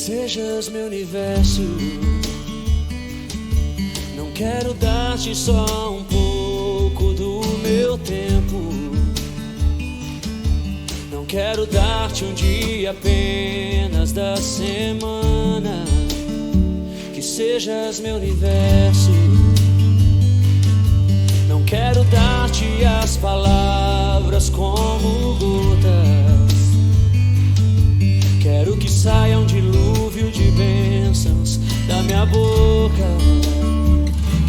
sejas meu universo. Não quero dar-te só um pouco do meu tempo. Não quero dar-te um dia apenas da semana. Que sejas meu universo. Não quero dar-te as palavras como gotas. Quero que saia um dilúvio de bênçãos da minha boca.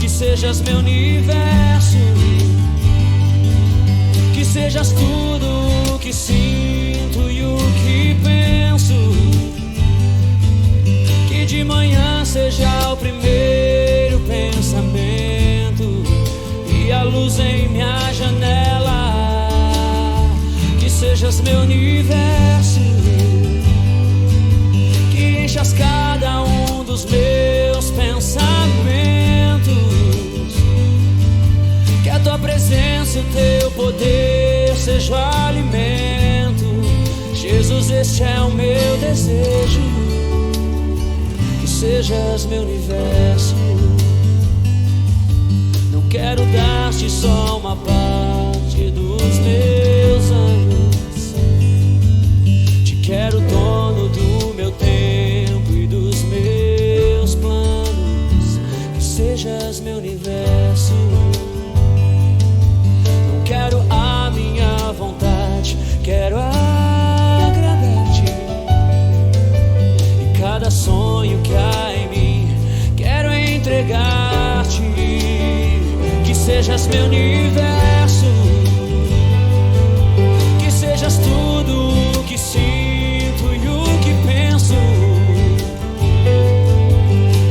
Que sejas meu universo. Que sejas tudo o que sinto e o que penso. Que de manhã seja o primeiro pensamento e a luz em minha janela. Que sejas meu universo. Que enchas cada um dos meus pensamentos. Que a tua presença e o teu poder seja o alimento. Jesus, este é o meu desejo. Que sejas meu universo. Não quero dar-te só uma parte dos meus anos. Te quero dono do meu tempo e dos meus planos. Que sejas meu universo. Não quero a minha vontade, quero agradar-te. E cada sonho que há em mim, quero entregar-te. Que sejas meu universo. Que sejas tudo o que sinto e o que penso.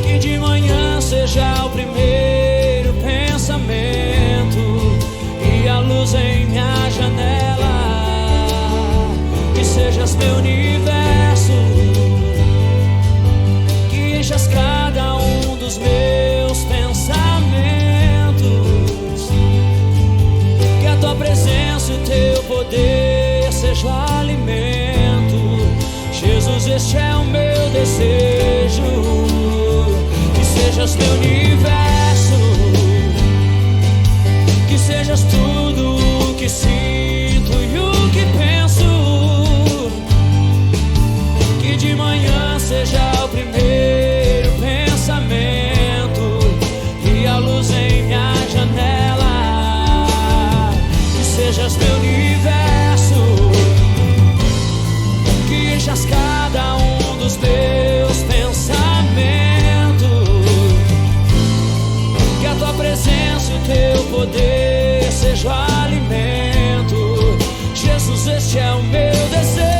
Que de manhã seja o primeiro pensamento e a luz em minha janela. Que sejas meu universo. Que enchas cada um dos meus pensamentos. Que a tua presença e o teu poder seja o alimento. Jesus, este é o meu desejo. Que sejas meu universo. Que sejas tudo o que sinto e o que penso. Que de manhã seja o primeiro pensamento e a luz em minha janela. Que sejas meu universo. Que enchas cada um dos meus pensamentos. Que a tua presença e o teu poder seja o alimento. Jesus, este é o meu desejo.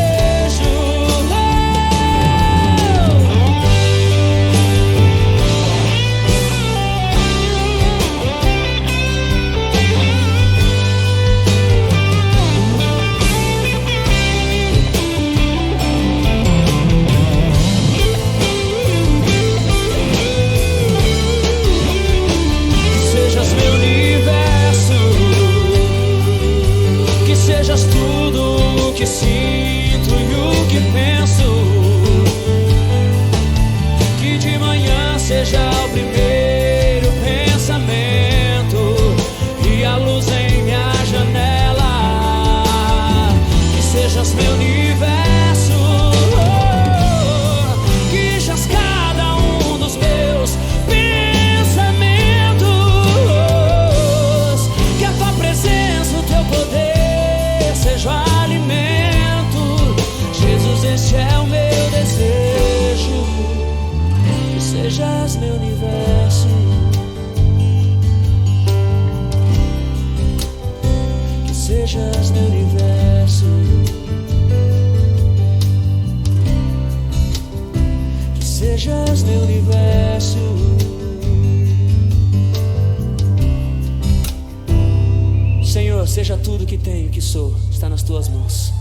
Sejas tudo o que sinto e o que penso. Que de manhã seja o primeiro pensamento e a luz em minha janela. Que sejas meu universo. Que enchas cada um dos meus pensamentos. Que a tua presença, o teu poder seja o alimento. Jesus, este é o meu desejo. Que sejas meu universo. Que sejas meu universo. Que sejas meu universo. Senhor, seja tudo que tenho, que sou, está nas tuas mãos.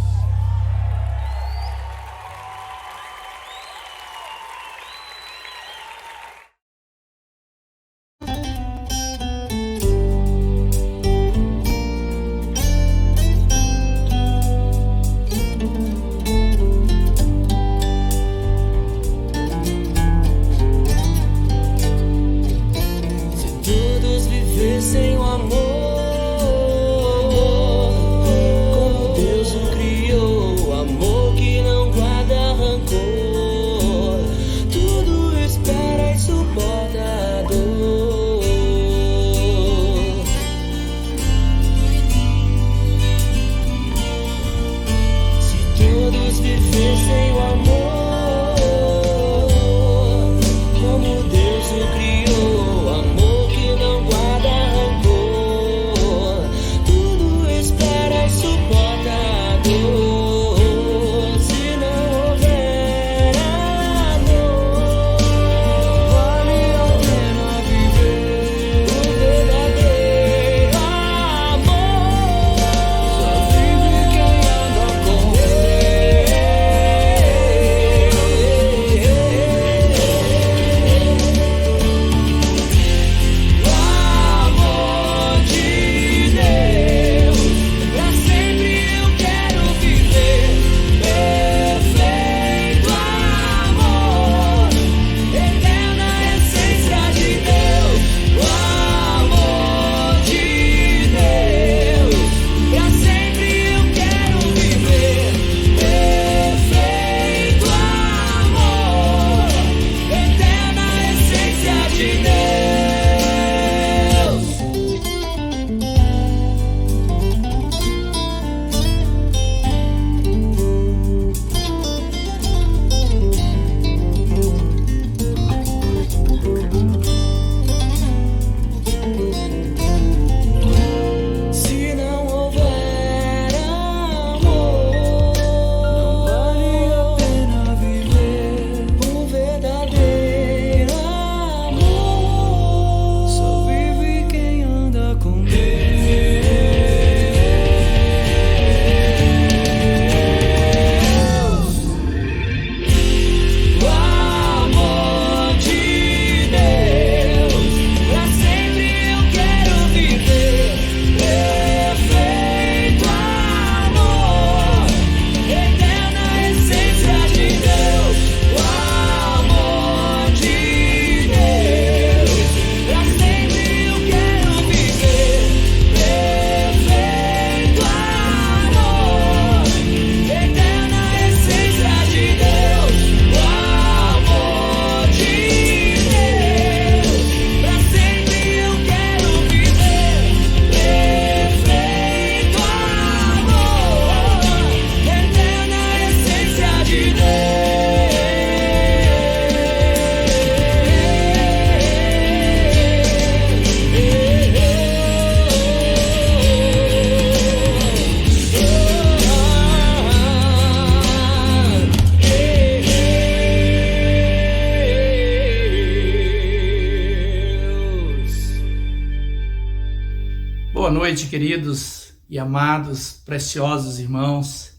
Boa noite, queridos e amados, preciosos irmãos.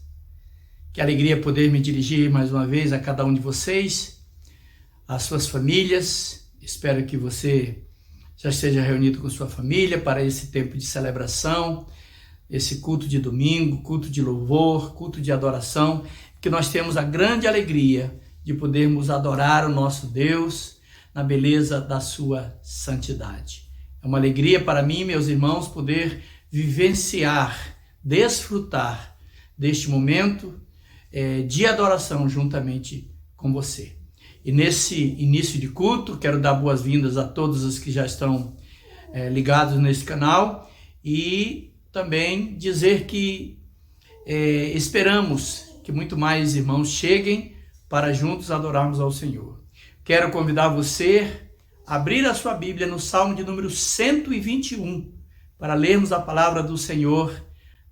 Que alegria poder me dirigir mais uma vez a cada um de vocês, às suas famílias. Espero que você já esteja reunido com sua família para esse tempo de celebração, esse culto de domingo, culto de louvor, culto de adoração, que nós temos a grande alegria de podermos adorar o nosso Deus na beleza da sua santidade. É uma alegria para mim, meus irmãos, poder vivenciar, desfrutar deste momento de adoração juntamente com você. E nesse início de culto, quero dar boas-vindas a todos os que já estão ligados nesse canal e também dizer que esperamos que muito mais irmãos cheguem para juntos adorarmos ao Senhor. Quero convidar você a abrir a sua Bíblia no Salmo de número 121 para lermos a palavra do Senhor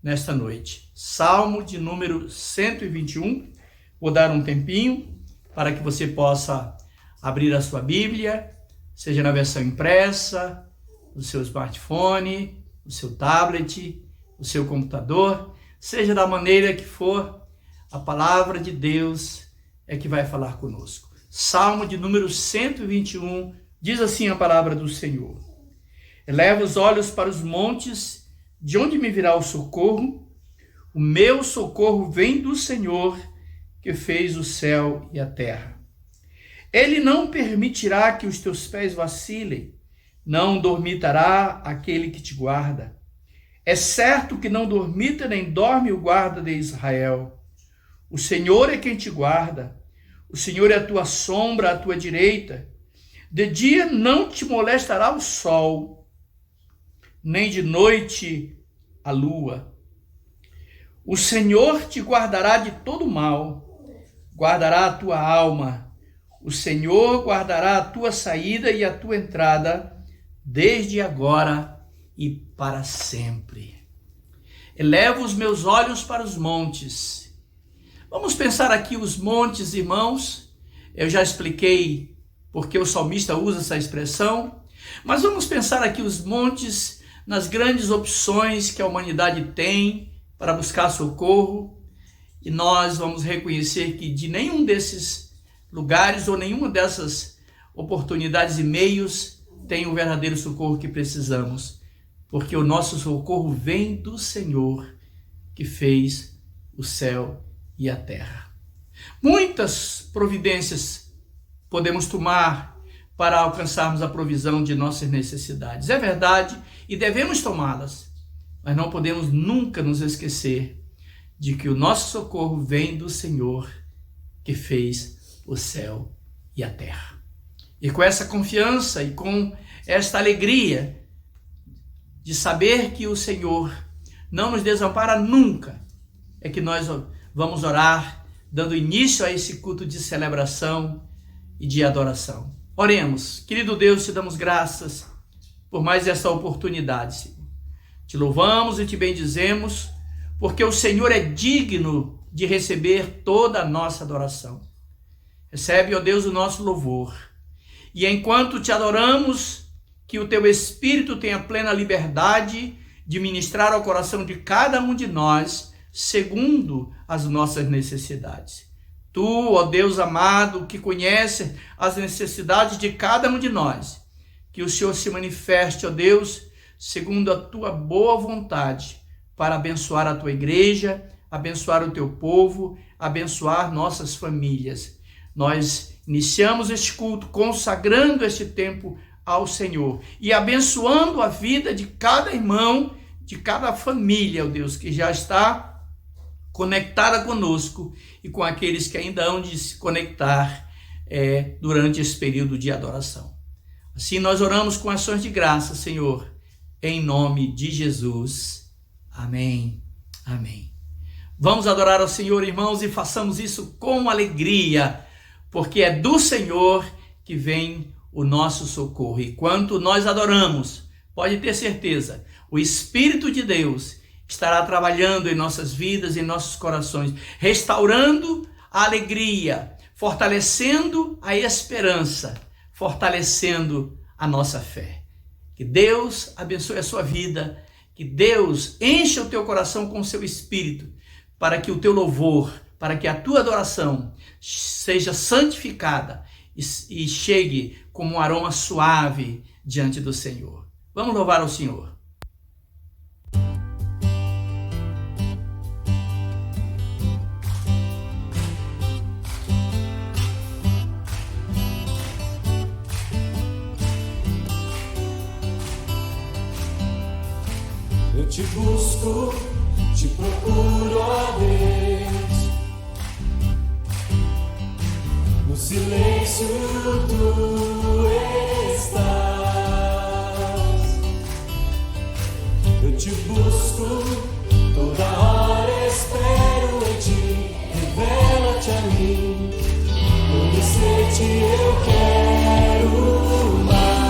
nesta noite. Salmo de número 121. Vou dar um tempinho para que você possa abrir a sua Bíblia, seja na versão impressa, no seu smartphone, no seu tablet, no seu computador, seja da maneira que for, a palavra de Deus é que vai falar conosco. Salmo de número 121, diz assim a palavra do Senhor: eleva os olhos para os montes, de onde me virá o socorro? O meu socorro vem do Senhor, que fez o céu e a terra. Ele não permitirá que os teus pés vacilem, não dormitará aquele que te guarda. É certo que não dormita nem dorme o guarda de Israel. O Senhor é quem te guarda, o Senhor é a tua sombra à tua direita. De dia não te molestará o sol, nem de noite a lua. O Senhor te guardará de todo mal, guardará a tua alma. O Senhor guardará a tua saída e a tua entrada, desde agora e para sempre. Elevo os meus olhos para os montes. Vamos pensar aqui os montes, irmãos. Eu já expliquei porque o salmista usa essa expressão, mas vamos pensar aqui os montes nas grandes opções que a humanidade tem para buscar socorro, e nós vamos reconhecer que de nenhum desses lugares ou nenhuma dessas oportunidades e meios tem o verdadeiro socorro que precisamos, porque o nosso socorro vem do Senhor que fez o céu e a terra. Muitas providências podemos tomar para alcançarmos a provisão de nossas necessidades. É verdade, e devemos tomá-las, mas não podemos nunca nos esquecer de que o nosso socorro vem do Senhor que fez o céu e a terra. E com essa confiança e com esta alegria de saber que o Senhor não nos desampara nunca, é que nós vamos orar, dando início a esse culto de celebração e de adoração. Oremos. Querido Deus, te damos graças por mais essa oportunidade, Senhor. Te louvamos e te bendizemos, porque o Senhor é digno de receber toda a nossa adoração. Recebe, ó Deus, o nosso louvor. E enquanto te adoramos, que o teu Espírito tenha plena liberdade de ministrar ao coração de cada um de nós, segundo as nossas necessidades. Tu, ó Deus amado, que conhece as necessidades de cada um de nós, que o Senhor se manifeste, ó Deus, segundo a tua boa vontade, para abençoar a tua igreja, abençoar o teu povo, abençoar nossas famílias. Nós iniciamos este culto consagrando este tempo ao Senhor e abençoando a vida de cada irmão, de cada família, ó Deus, que já está conectada conosco e com aqueles que ainda hão de se conectar durante esse período de adoração. Assim nós oramos com ações de graça, Senhor, em nome de Jesus. Amém. Amém. Vamos adorar ao Senhor, irmãos, e façamos isso com alegria, porque é do Senhor que vem o nosso socorro. E quanto nós adoramos, pode ter certeza, o Espírito de Deus estará trabalhando em nossas vidas, em nossos corações, restaurando a alegria, fortalecendo a esperança, fortalecendo a nossa fé. Que Deus abençoe a sua vida, Que Deus encha o teu coração com o seu espírito, para que o teu louvor, para que a tua adoração seja santificada e chegue como um aroma suave diante do Senhor. Vamos louvar ao Senhor. Eu te busco, te procuro, ó Deus. No silêncio tu estás. Eu te busco, toda hora espero em ti. Revela-te a mim, conhecer-te eu quero mais.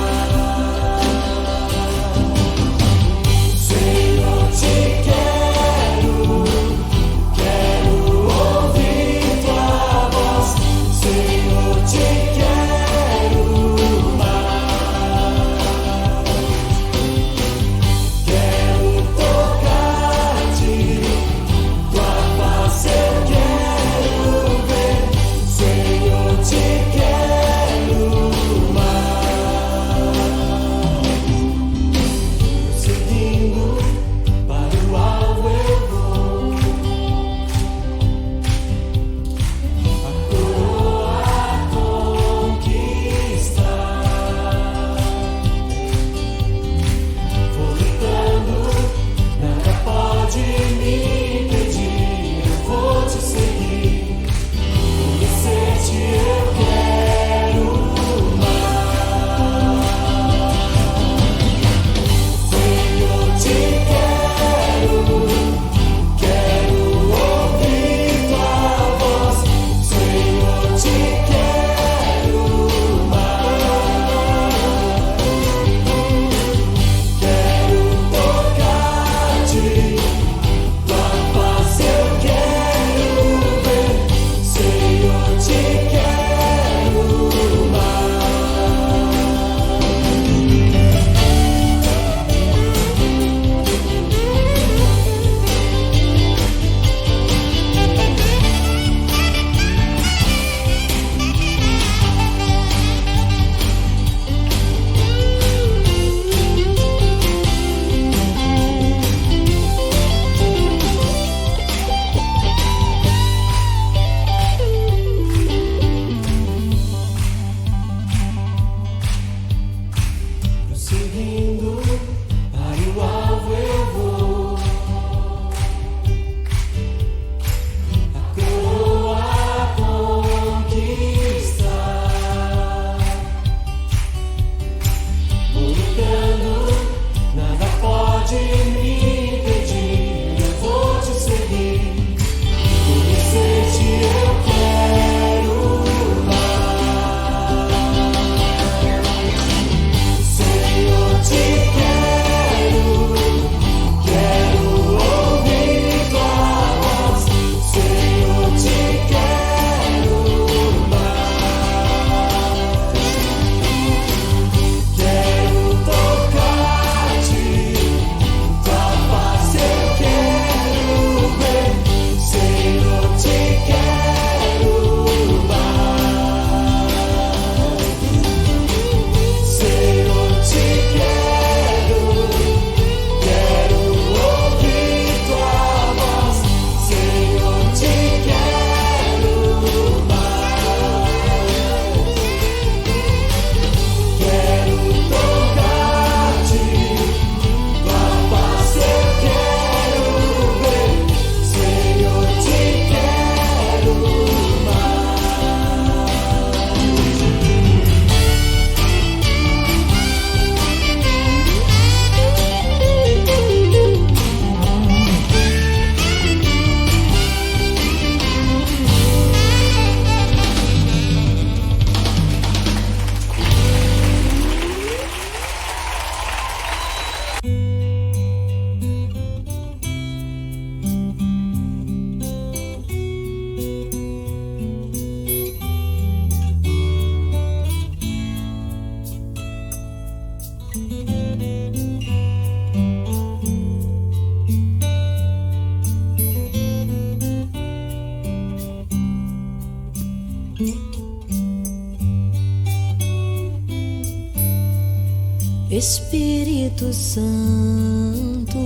Espírito Santo,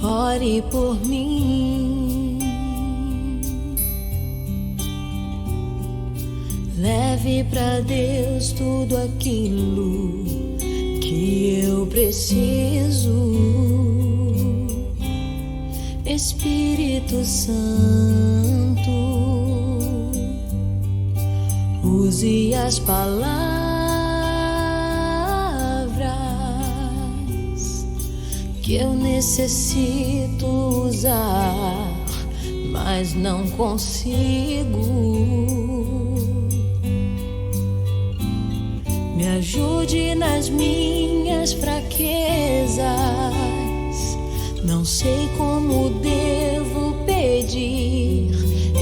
ore por mim, leve pra Deus tudo aquilo que eu preciso. Espírito Santo, use as palavras que eu necessito usar, mas não consigo. Me ajude nas minhas fraquezas, não sei como devo pedir.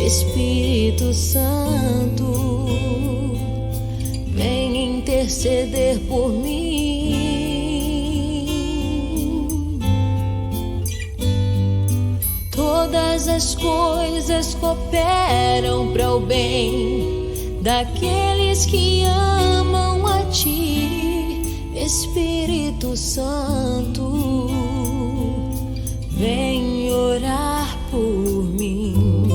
Espírito Santo, vem interceder por mim. Todas as coisas cooperam para o bem daqueles que amam a Ti. Espírito Santo, vem orar por mim.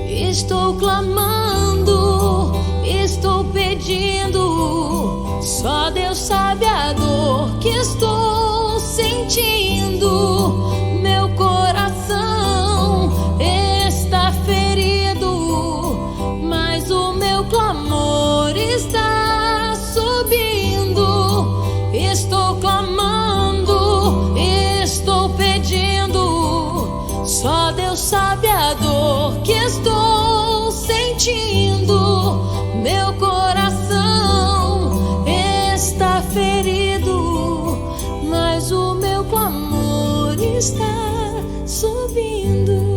Estou clamando, estou pedindo, só Deus sabe a dor que estou sentindo. Meu coração está ferido, mas o meu clamor está subindo. Estou clamando, estou pedindo, só Deus sabe a dor que estou sentindo. Meu coração está ferido, mas o meu clamor está subindo.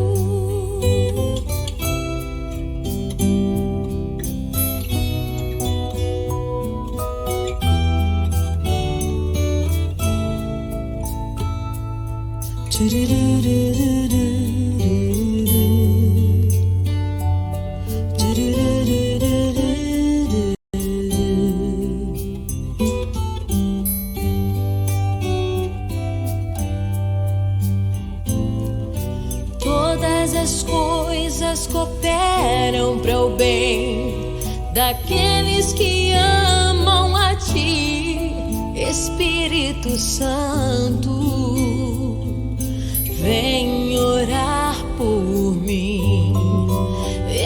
Todas as coisas cooperam para o bem daqueles que amam a Ti. Espírito Santo, vem orar por mim.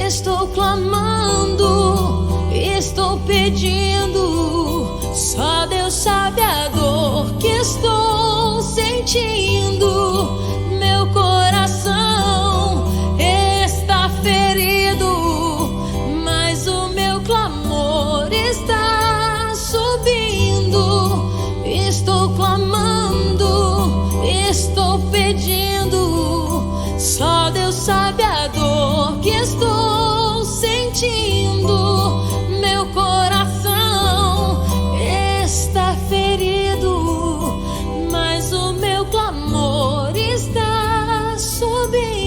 Estou clamando, estou pedindo, só Deus sabe a dor que estou sentindo. Meu coração está ferido, mas o meu clamor está subindo. Estou clamando, estou pedindo, só Deus sabe a dor que estou sentindo. Meu coração está ferido, mas o meu clamor está subindo.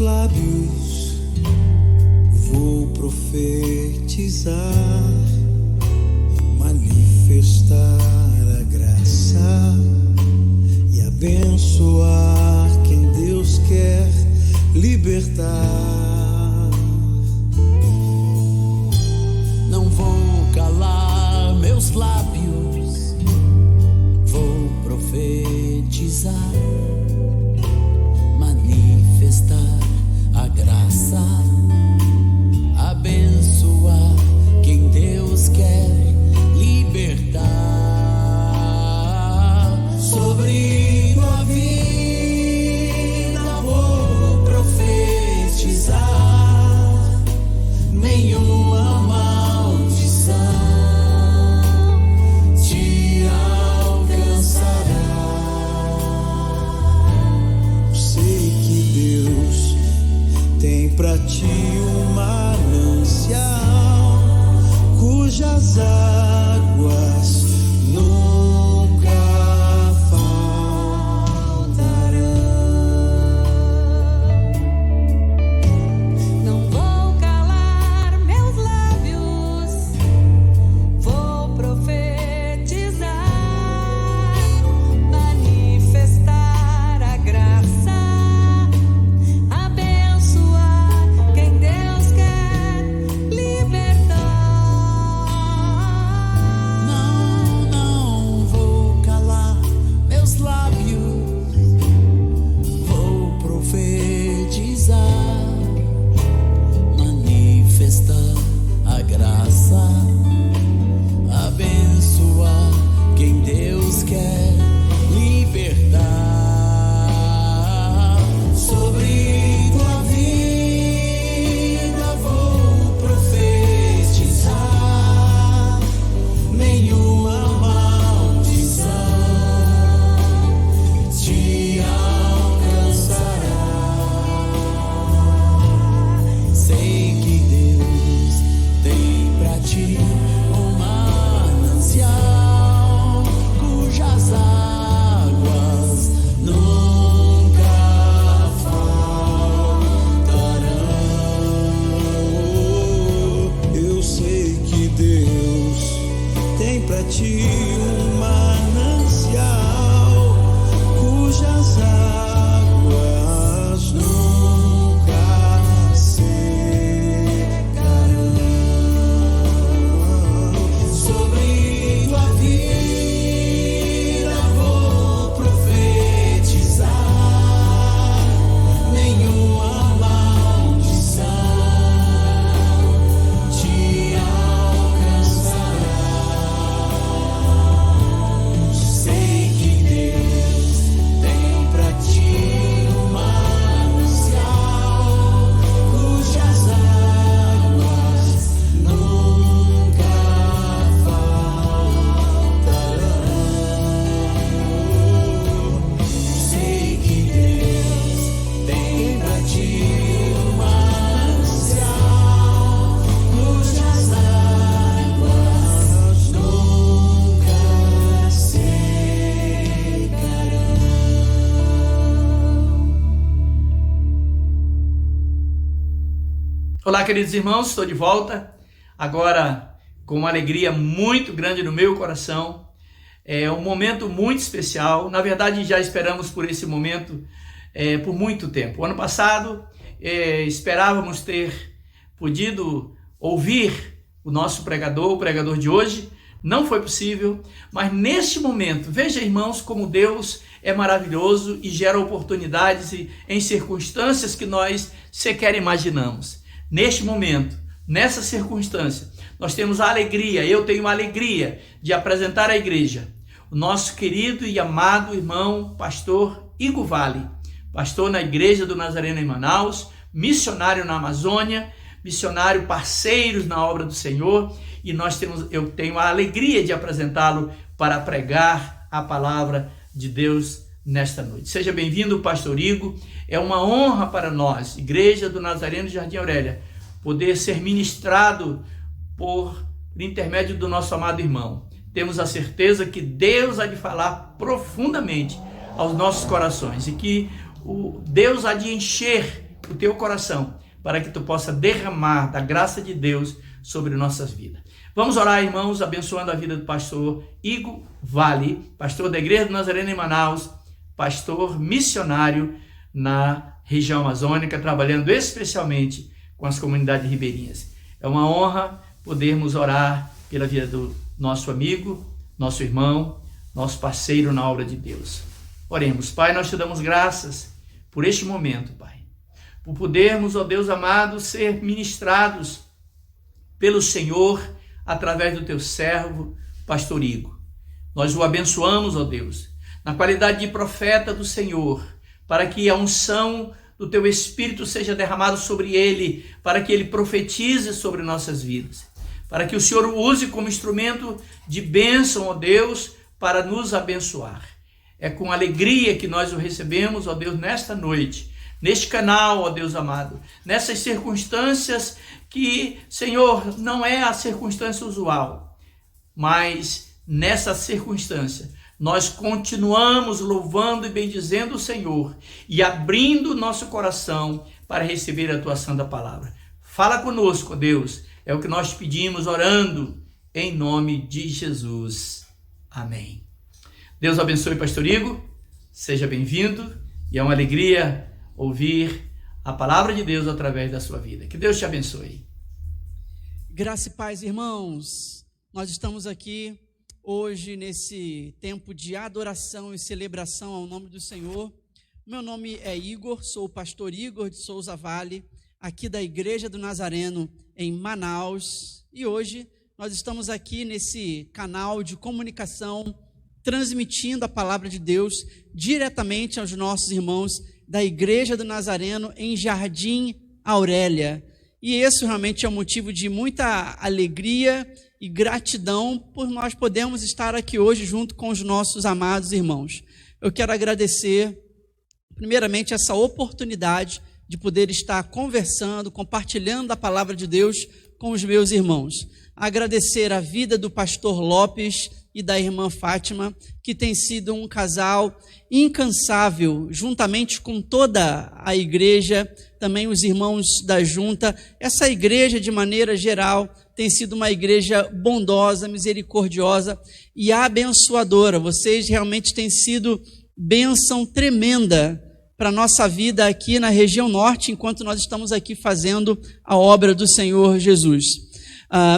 Lábios, vou profetizar, manifestar a graça e abençoar quem Deus quer libertar. Não vou calar meus lábios, vou profetizar, manifestar a graça, abençoar quem Deus quer libertar. Sobre tua vida vou profetizar, cujas águas nunca faltarão. Não vou calar meus lábios, vou profetizar, manifestar a graça, abençoar quem Deus quer libertar. Não vou calar meus lábios, vou profetizar, manifestar a graça, abençoar quem Deus quer libertar. Sobre tua vida vou profetizar, nenhuma maldição te alcançará. Sei que Deus tem pra ti um manancial cujas águas nunca faltarão. Eu sei que Deus tem pra ti um manancial cujas águas nunca secarão. Sobre tua vida vou profetizar, nenhuma maldição te alcançará. Sei que Deus tem pra ti um manancial cujas águas nunca faltarão. Sei que Deus tem pra ti um manancial cujas águas nunca secarão. Olá, queridos irmãos, estou de volta, agora com uma alegria muito grande no meu coração. É um momento muito especial, na verdade já esperamos por esse momento por muito tempo. O ano passado esperávamos ter podido ouvir o nosso pregador, o pregador de hoje, não foi possível, mas neste momento, veja irmãos como Deus é maravilhoso e gera oportunidades em circunstâncias que nós sequer imaginamos. Neste momento, nessa circunstância, nós temos a alegria, eu tenho a alegria de apresentar à igreja o nosso querido e amado irmão pastor Igor Vale, pastor na Igreja do Nazareno em Manaus, missionário na Amazônia, missionário parceiros na obra do Senhor, e eu tenho a alegria de apresentá-lo para pregar a palavra de Deus nesta noite. Seja bem-vindo, pastor Igor. É uma honra para nós, Igreja do Nazareno de Jardim Aurélia, poder ser ministrado por intermédio do nosso amado irmão. Temos a certeza que Deus há de falar profundamente aos nossos corações e que Deus há de encher o teu coração para que tu possa derramar da graça de Deus sobre nossas vidas. Vamos orar, irmãos, abençoando a vida do pastor Igor Vale, pastor da Igreja do Nazareno em Manaus, pastor missionário na região amazônica, trabalhando especialmente com as comunidades ribeirinhas. É uma honra podermos orar pela vida do nosso amigo, nosso irmão, nosso parceiro na obra de Deus. Oremos. Pai, nós te damos graças por este momento, Pai, por podermos, ó Deus amado, ser ministrados pelo Senhor através do teu servo, pastor Igor. Nós o abençoamos, ó Deus, na qualidade de profeta do Senhor, para que a unção do teu Espírito seja derramado sobre ele, para que ele profetize sobre nossas vidas, para que o Senhor o use como instrumento de bênção, ó Deus, para nos abençoar. É com alegria que nós o recebemos, ó Deus, nesta noite, neste canal, ó Deus amado, nessas circunstâncias que, Senhor, não é a circunstância usual, mas nessa circunstância, nós continuamos louvando e bendizendo o Senhor e abrindo nosso coração para receber a tua santa palavra. Fala conosco, Deus, é o que nós pedimos orando em nome de Jesus. Amém. Deus abençoe, pastor Igor, seja bem-vindo e é uma alegria ouvir a palavra de Deus através da sua vida. Que Deus te abençoe. Graça e paz, irmãos. Nós estamos aqui hoje nesse tempo de adoração e celebração ao nome do Senhor. Meu nome é Igor, sou o pastor Igor de Souza Vale, aqui da Igreja do Nazareno em Manaus. E hoje nós estamos aqui nesse canal de comunicação, transmitindo a palavra de Deus diretamente aos nossos irmãos da Igreja do Nazareno em Jardim Aurélia. E esse realmente é um motivo de muita alegria e gratidão por nós podermos estar aqui hoje junto com os nossos amados irmãos. Eu quero agradecer, primeiramente, essa oportunidade de poder estar conversando, compartilhando a palavra de Deus com os meus irmãos. Agradecer a vida do pastor Lopes e da irmã Fátima, que tem sido um casal incansável, juntamente com toda a igreja, também os irmãos da junta. Essa igreja, de maneira geral, tem sido uma igreja bondosa, misericordiosa e abençoadora. Vocês realmente têm sido bênção tremenda para a nossa vida aqui na região norte, enquanto nós estamos aqui fazendo a obra do Senhor Jesus.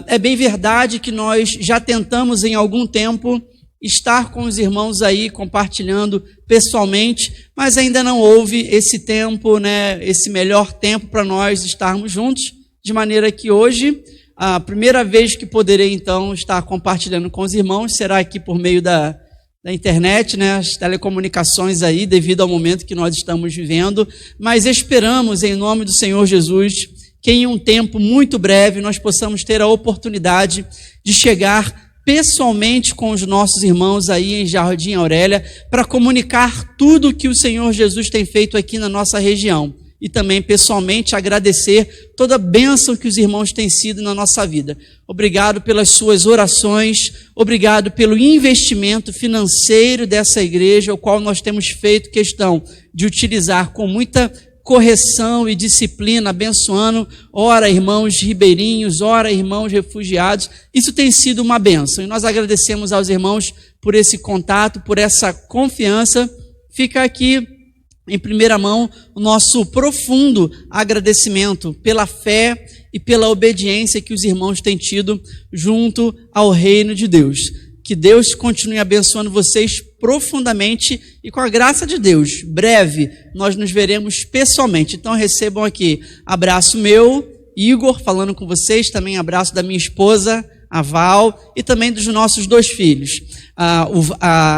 É bem verdade que nós já tentamos em algum tempo estar com os irmãos aí compartilhando pessoalmente, mas ainda não houve esse tempo, esse melhor tempo para nós estarmos juntos, de maneira que hoje, a primeira vez que poderei então estar compartilhando com os irmãos será aqui por meio da internet, as telecomunicações aí, devido ao momento que nós estamos vivendo, mas esperamos em nome do Senhor Jesus que em um tempo muito breve nós possamos ter a oportunidade de chegar pessoalmente com os nossos irmãos aí em Jardim Aurélia para comunicar tudo o que o Senhor Jesus tem feito aqui na nossa região e também pessoalmente agradecer toda a bênção que os irmãos têm sido na nossa vida. Obrigado pelas suas orações, obrigado pelo investimento financeiro dessa igreja, o qual nós temos feito questão de utilizar com muita correção e disciplina, abençoando, ora irmãos ribeirinhos, ora irmãos refugiados. Isso tem sido uma bênção e nós agradecemos aos irmãos por esse contato, por essa confiança. Fica aqui em primeira mão o nosso profundo agradecimento pela fé e pela obediência que os irmãos têm tido junto ao reino de Deus. Que Deus continue abençoando vocês profundamente e com a graça de Deus, breve nós nos veremos pessoalmente. Então recebam aqui abraço meu, Igor, falando com vocês, também abraço da minha esposa, a Val, e também dos nossos 2 filhos,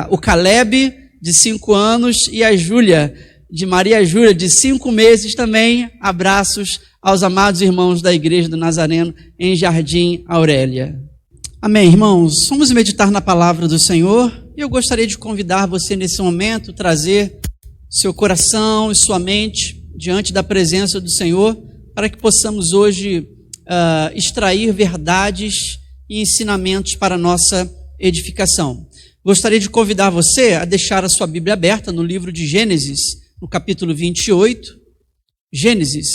o Caleb, de 5 anos, e a Júlia, de Maria Júlia, de 5 meses também. Abraços aos amados irmãos da Igreja do Nazareno em Jardim Aurélia. Amém, irmãos? Vamos meditar na palavra do Senhor e eu gostaria de convidar você nesse momento, trazer seu coração e sua mente diante da presença do Senhor, para que possamos hoje extrair verdades e ensinamentos para a nossa edificação. Gostaria de convidar você a deixar a sua Bíblia aberta no livro de Gênesis, no capítulo 28. Gênesis,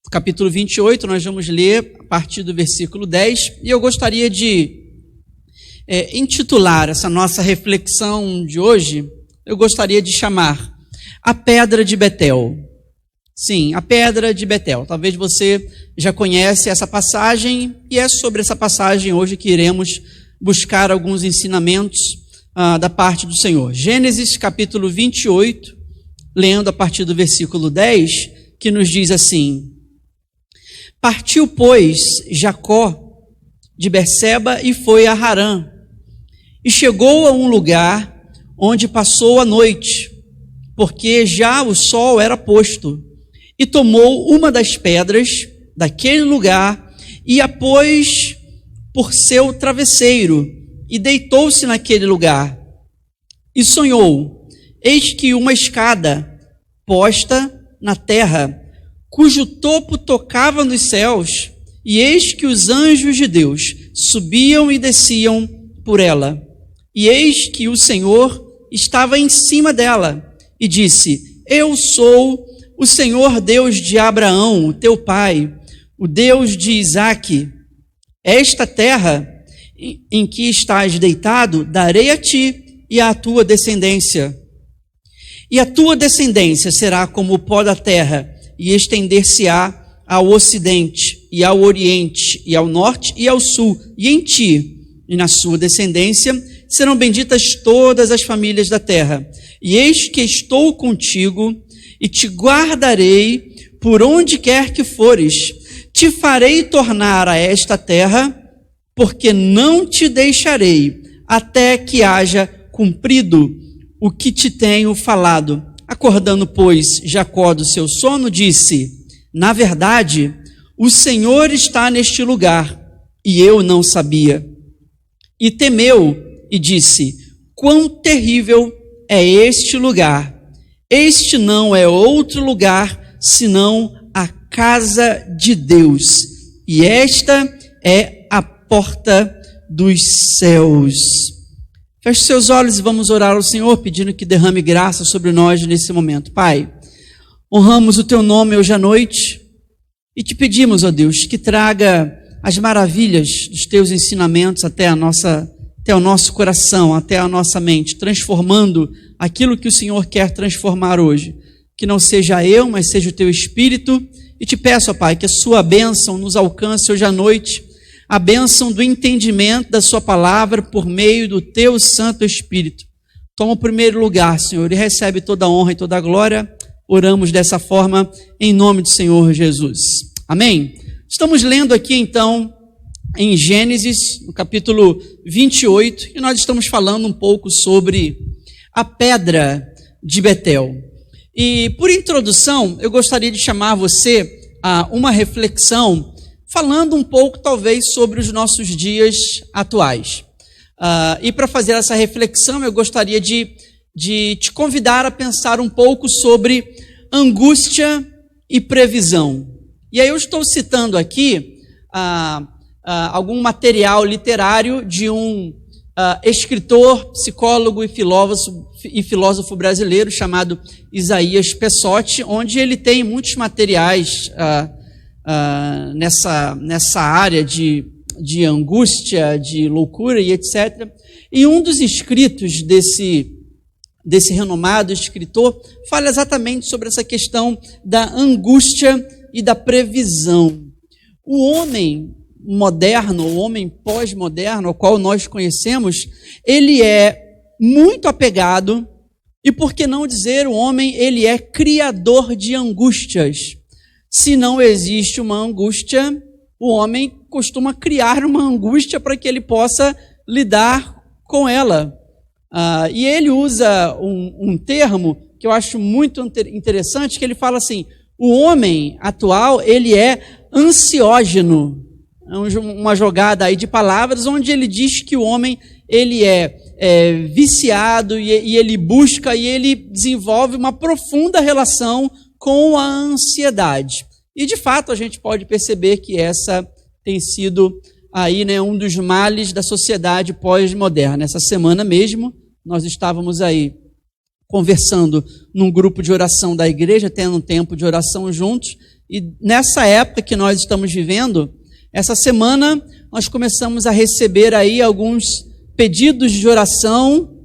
no capítulo 28, nós vamos ler a partir do versículo 10, e eu gostaria de intitular essa nossa reflexão de hoje, eu gostaria de chamar a Pedra de Betel. Sim, a Pedra de Betel. Talvez você já conhece essa passagem, e é sobre essa passagem hoje que iremos buscar alguns ensinamentos da parte do Senhor. Gênesis capítulo 28, lendo a partir do versículo 10, que nos diz assim: Partiu, pois, Jacó de Berseba e foi a Harã, e chegou a um lugar onde passou a noite, porque já o sol era posto, e tomou uma das pedras daquele lugar e a pôs por seu travesseiro, e deitou-se naquele lugar. E sonhou, eis que uma escada posta na terra, cujo topo tocava nos céus, e eis que os anjos de Deus subiam e desciam por ela. E eis que o Senhor estava em cima dela e disse: Eu sou o Senhor Deus de Abraão, teu pai, o Deus de Isaque. Esta terra em que estás deitado, darei a ti e à tua descendência. E a tua descendência será como o pó da terra, e estender-se-á ao ocidente, e ao oriente, e ao norte, e ao sul. E em ti, e na sua descendência, serão benditas todas as famílias da terra. E eis que estou contigo, e te guardarei por onde quer que fores. Te farei tornar a esta terra, porque não te deixarei, até que haja cumprido o que te tenho falado. Acordando, pois, Jacó do seu sono, disse: Na verdade, o Senhor está neste lugar, e eu não sabia. E temeu, e disse: Quão terrível é este lugar! Este não é outro lugar, senão a casa de Deus, e esta é a porta dos céus. Feche seus olhos e vamos orar ao Senhor, pedindo que derrame graça sobre nós nesse momento. Pai, honramos o teu nome hoje à noite e te pedimos, ó Deus, que traga as maravilhas dos teus ensinamentos até o nosso coração, até a nossa mente, transformando aquilo que o Senhor quer transformar hoje. Que não seja eu, mas seja o teu Espírito. E te peço, ó Pai, que a sua bênção nos alcance hoje à noite, a bênção do entendimento da sua palavra por meio do teu Santo Espírito. Toma o primeiro lugar, Senhor, e recebe toda a honra e toda a glória. Oramos dessa forma, em nome do Senhor Jesus. Amém? Estamos lendo aqui, então, em Gênesis, no capítulo 28, e nós estamos falando um pouco sobre a pedra de Betel. E, por introdução, eu gostaria de chamar você a uma reflexão, falando um pouco, talvez, sobre os nossos dias atuais. E para fazer essa reflexão, eu gostaria de te convidar a pensar um pouco sobre angústia e previsão. E aí eu estou citando aqui algum material literário de um escritor, psicólogo e filósofo brasileiro chamado Isaías Pessotti, onde ele tem muitos materiais nessa área de angústia, de loucura e etc. E um dos escritos desse renomado escritor fala exatamente sobre essa questão da angústia e da previsão. O homem moderno, o homem pós-moderno, ao qual nós conhecemos, ele é muito apegado, e por que não dizer, o homem, ele é criador de angústias. Se não existe uma angústia, o homem costuma criar uma angústia para que ele possa lidar com ela. E ele usa um termo que eu acho muito interessante, que ele fala assim: o homem atual, ele é ansiógeno. Uma jogada aí de palavras, onde ele diz que o homem, ele é viciado e ele busca e ele desenvolve uma profunda relação com a ansiedade. E de fato a gente pode perceber que essa tem sido aí, né, um dos males da sociedade pós-moderna. Essa semana mesmo nós estávamos aí conversando num grupo de oração da igreja, tendo um tempo de oração juntos, e nessa época que nós estamos vivendo, essa semana nós começamos a receber aí alguns pedidos de oração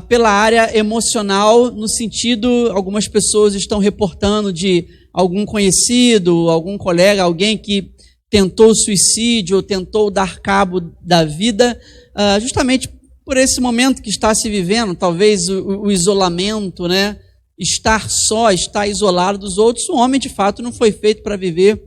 pela área emocional, no sentido, algumas pessoas estão reportando de algum conhecido, algum colega, alguém que tentou suicídio ou tentou dar cabo da vida, justamente por esse momento que está se vivendo, talvez o isolamento, né? Estar só, estar isolado dos outros. O homem, de fato, não foi feito para viver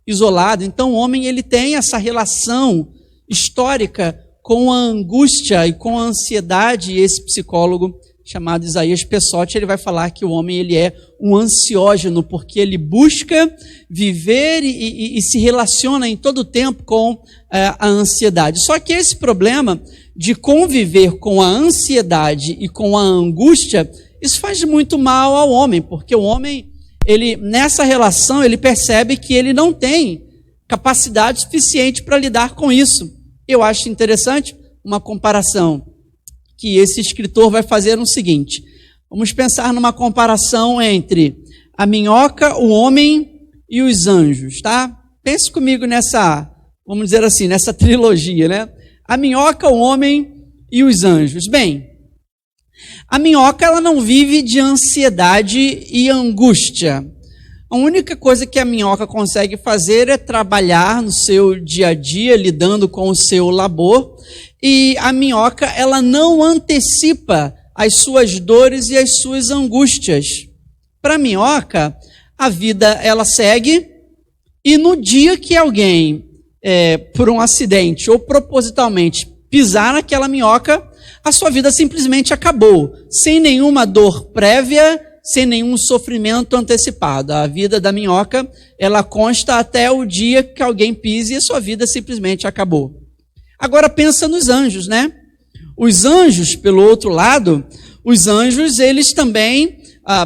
isolado. Então, o homem, ele tem essa relação histórica com a angústia e com a ansiedade. E esse psicólogo chamado Isaías Pessotti, ele vai falar que o homem, ele é um ansiógeno, porque ele busca viver e se relaciona em todo o tempo com a ansiedade. Só que esse problema de conviver com a ansiedade e com a angústia, isso faz muito mal ao homem, porque o homem, ele, nessa relação, ele percebe que ele não tem capacidade suficiente para lidar com isso. Eu acho interessante, uma comparação que esse escritor vai fazer no seguinte. Vamos pensar numa comparação entre a minhoca, o homem e os anjos, tá? Pense comigo nessa, vamos dizer assim, nessa trilogia, né? A minhoca, o homem e os anjos. Bem, a minhoca, ela não vive de ansiedade e angústia. A única coisa que a minhoca consegue fazer é trabalhar no seu dia a dia, lidando com o seu labor. E a minhoca, ela não antecipa as suas dores e as suas angústias. Para a minhoca, a vida, ela segue. E no dia que alguém, por um acidente ou propositalmente, pisar naquela minhoca, a sua vida simplesmente acabou, sem nenhuma dor prévia, sem nenhum sofrimento antecipado. A vida da minhoca, ela consta até o dia que alguém pise e a sua vida simplesmente acabou. Agora pensa nos anjos, né? Os anjos, pelo outro lado, os anjos, eles também,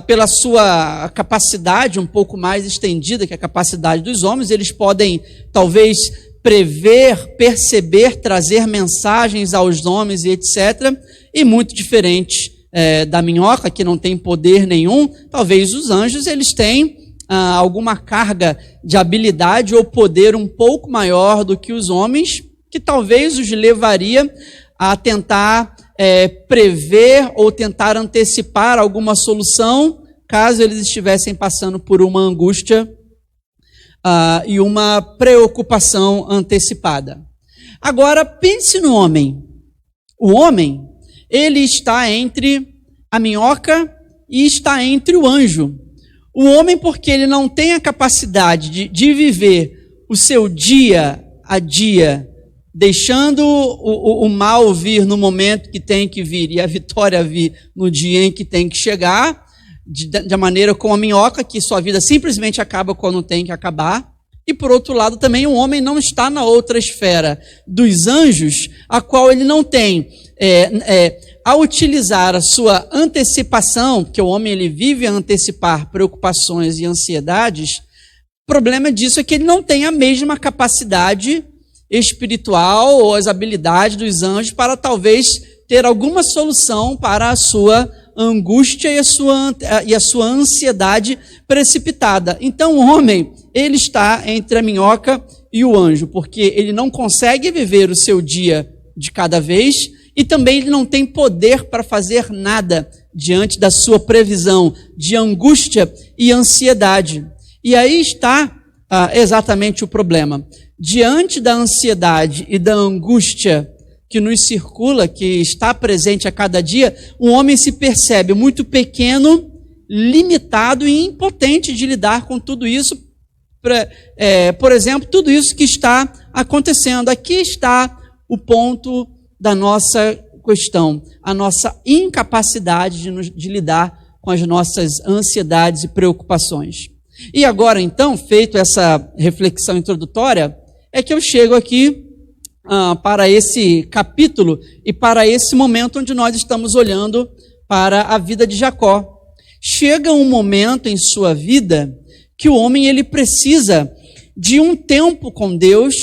pela sua capacidade um pouco mais estendida que a capacidade dos homens, eles podem talvez prever, perceber, trazer mensagens aos homens e etc. E muito diferente da minhoca, que não tem poder nenhum, talvez os anjos eles têm alguma carga de habilidade ou poder um pouco maior do que os homens, que talvez os levaria a tentar prever ou tentar antecipar alguma solução, caso eles estivessem passando por uma angústia e uma preocupação antecipada. Agora, pense no homem. O homem, ele está entre a minhoca e está entre o anjo. O homem, porque ele não tem a capacidade de viver o seu dia a dia, deixando o mal vir no momento que tem que vir e a vitória vir no dia em que tem que chegar, da maneira como a minhoca, que sua vida simplesmente acaba quando tem que acabar. E por outro lado também o homem não está na outra esfera dos anjos, a qual ele não tem, a utilizar a sua antecipação, porque o homem ele vive a antecipar preocupações e ansiedades. O problema disso é que ele não tem a mesma capacidade espiritual ou as habilidades dos anjos para talvez ter alguma solução para a sua angústia e a sua ansiedade precipitada. Então o homem, ele está entre a minhoca e o anjo, porque ele não consegue viver o seu dia de cada vez e também ele não tem poder para fazer nada diante da sua previsão de angústia e ansiedade. E aí está exatamente o problema. Diante da ansiedade e da angústia que nos circula, que está presente a cada dia, o homem se percebe muito pequeno, limitado e impotente de lidar com tudo isso. Por exemplo, tudo isso que está acontecendo. Aqui está o ponto da nossa questão, a nossa incapacidade de lidar com as nossas ansiedades e preocupações. E agora, então, feito essa reflexão introdutória, é que eu chego aqui para esse capítulo e para esse momento onde nós estamos olhando para a vida de Jacó. Chega um momento em sua vida que o homem ele precisa de um tempo com Deus,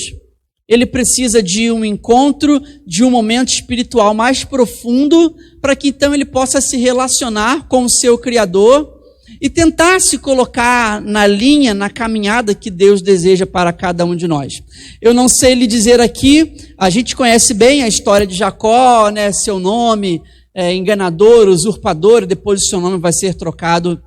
ele precisa de um encontro, de um momento espiritual mais profundo, para que então ele possa se relacionar com o seu Criador e tentar se colocar na linha, na caminhada que Deus deseja para cada um de nós. Eu não sei lhe dizer aqui, a gente conhece bem a história de Jacó, né? Seu nome é enganador, usurpador, e depois o seu nome vai ser trocado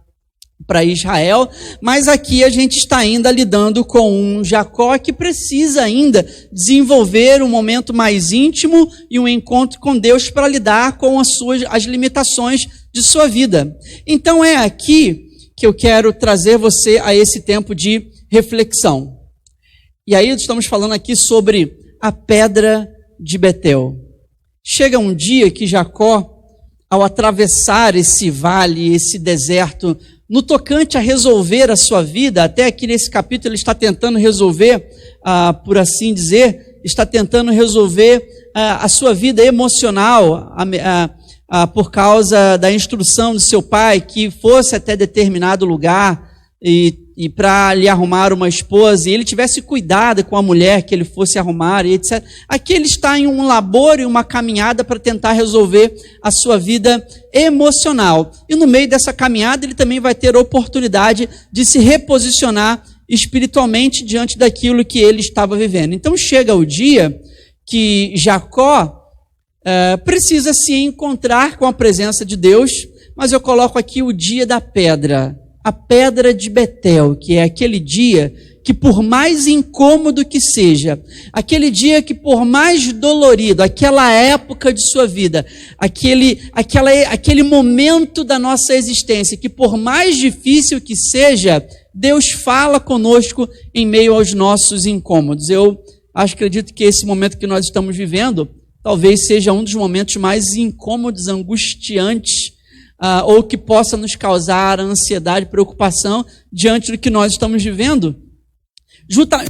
para Israel, mas aqui a gente está ainda lidando com um Jacó que precisa ainda desenvolver um momento mais íntimo e um encontro com Deus para lidar com as limitações de sua vida. Então é aqui que eu quero trazer você a esse tempo de reflexão. E aí estamos falando aqui sobre a pedra de Betel. Chega um dia que Jacó, ao atravessar esse vale, esse deserto, no tocante a resolver a sua vida, até aqui nesse capítulo ele está tentando resolver, por assim dizer, está tentando resolver a sua vida emocional, por causa da instrução do seu pai, que fosse até determinado lugar e e para lhe arrumar uma esposa, e ele tivesse cuidado com a mulher que ele fosse arrumar, e etc. Aqui ele está em um labor e uma caminhada para tentar resolver a sua vida emocional. E no meio dessa caminhada ele também vai ter oportunidade de se reposicionar espiritualmente diante daquilo que ele estava vivendo. Então chega o dia que Jacó precisa se encontrar com a presença de Deus, mas eu coloco aqui o dia da pedra, a pedra de Betel, que é aquele dia que, por mais incômodo que seja, aquele dia que, por mais dolorido, aquela época de sua vida, aquele momento da nossa existência, que por mais difícil que seja, Deus fala conosco em meio aos nossos incômodos. Eu acredito que esse momento que nós estamos vivendo, talvez seja um dos momentos mais incômodos, angustiantes, ou que possa nos causar ansiedade, preocupação diante do que nós estamos vivendo,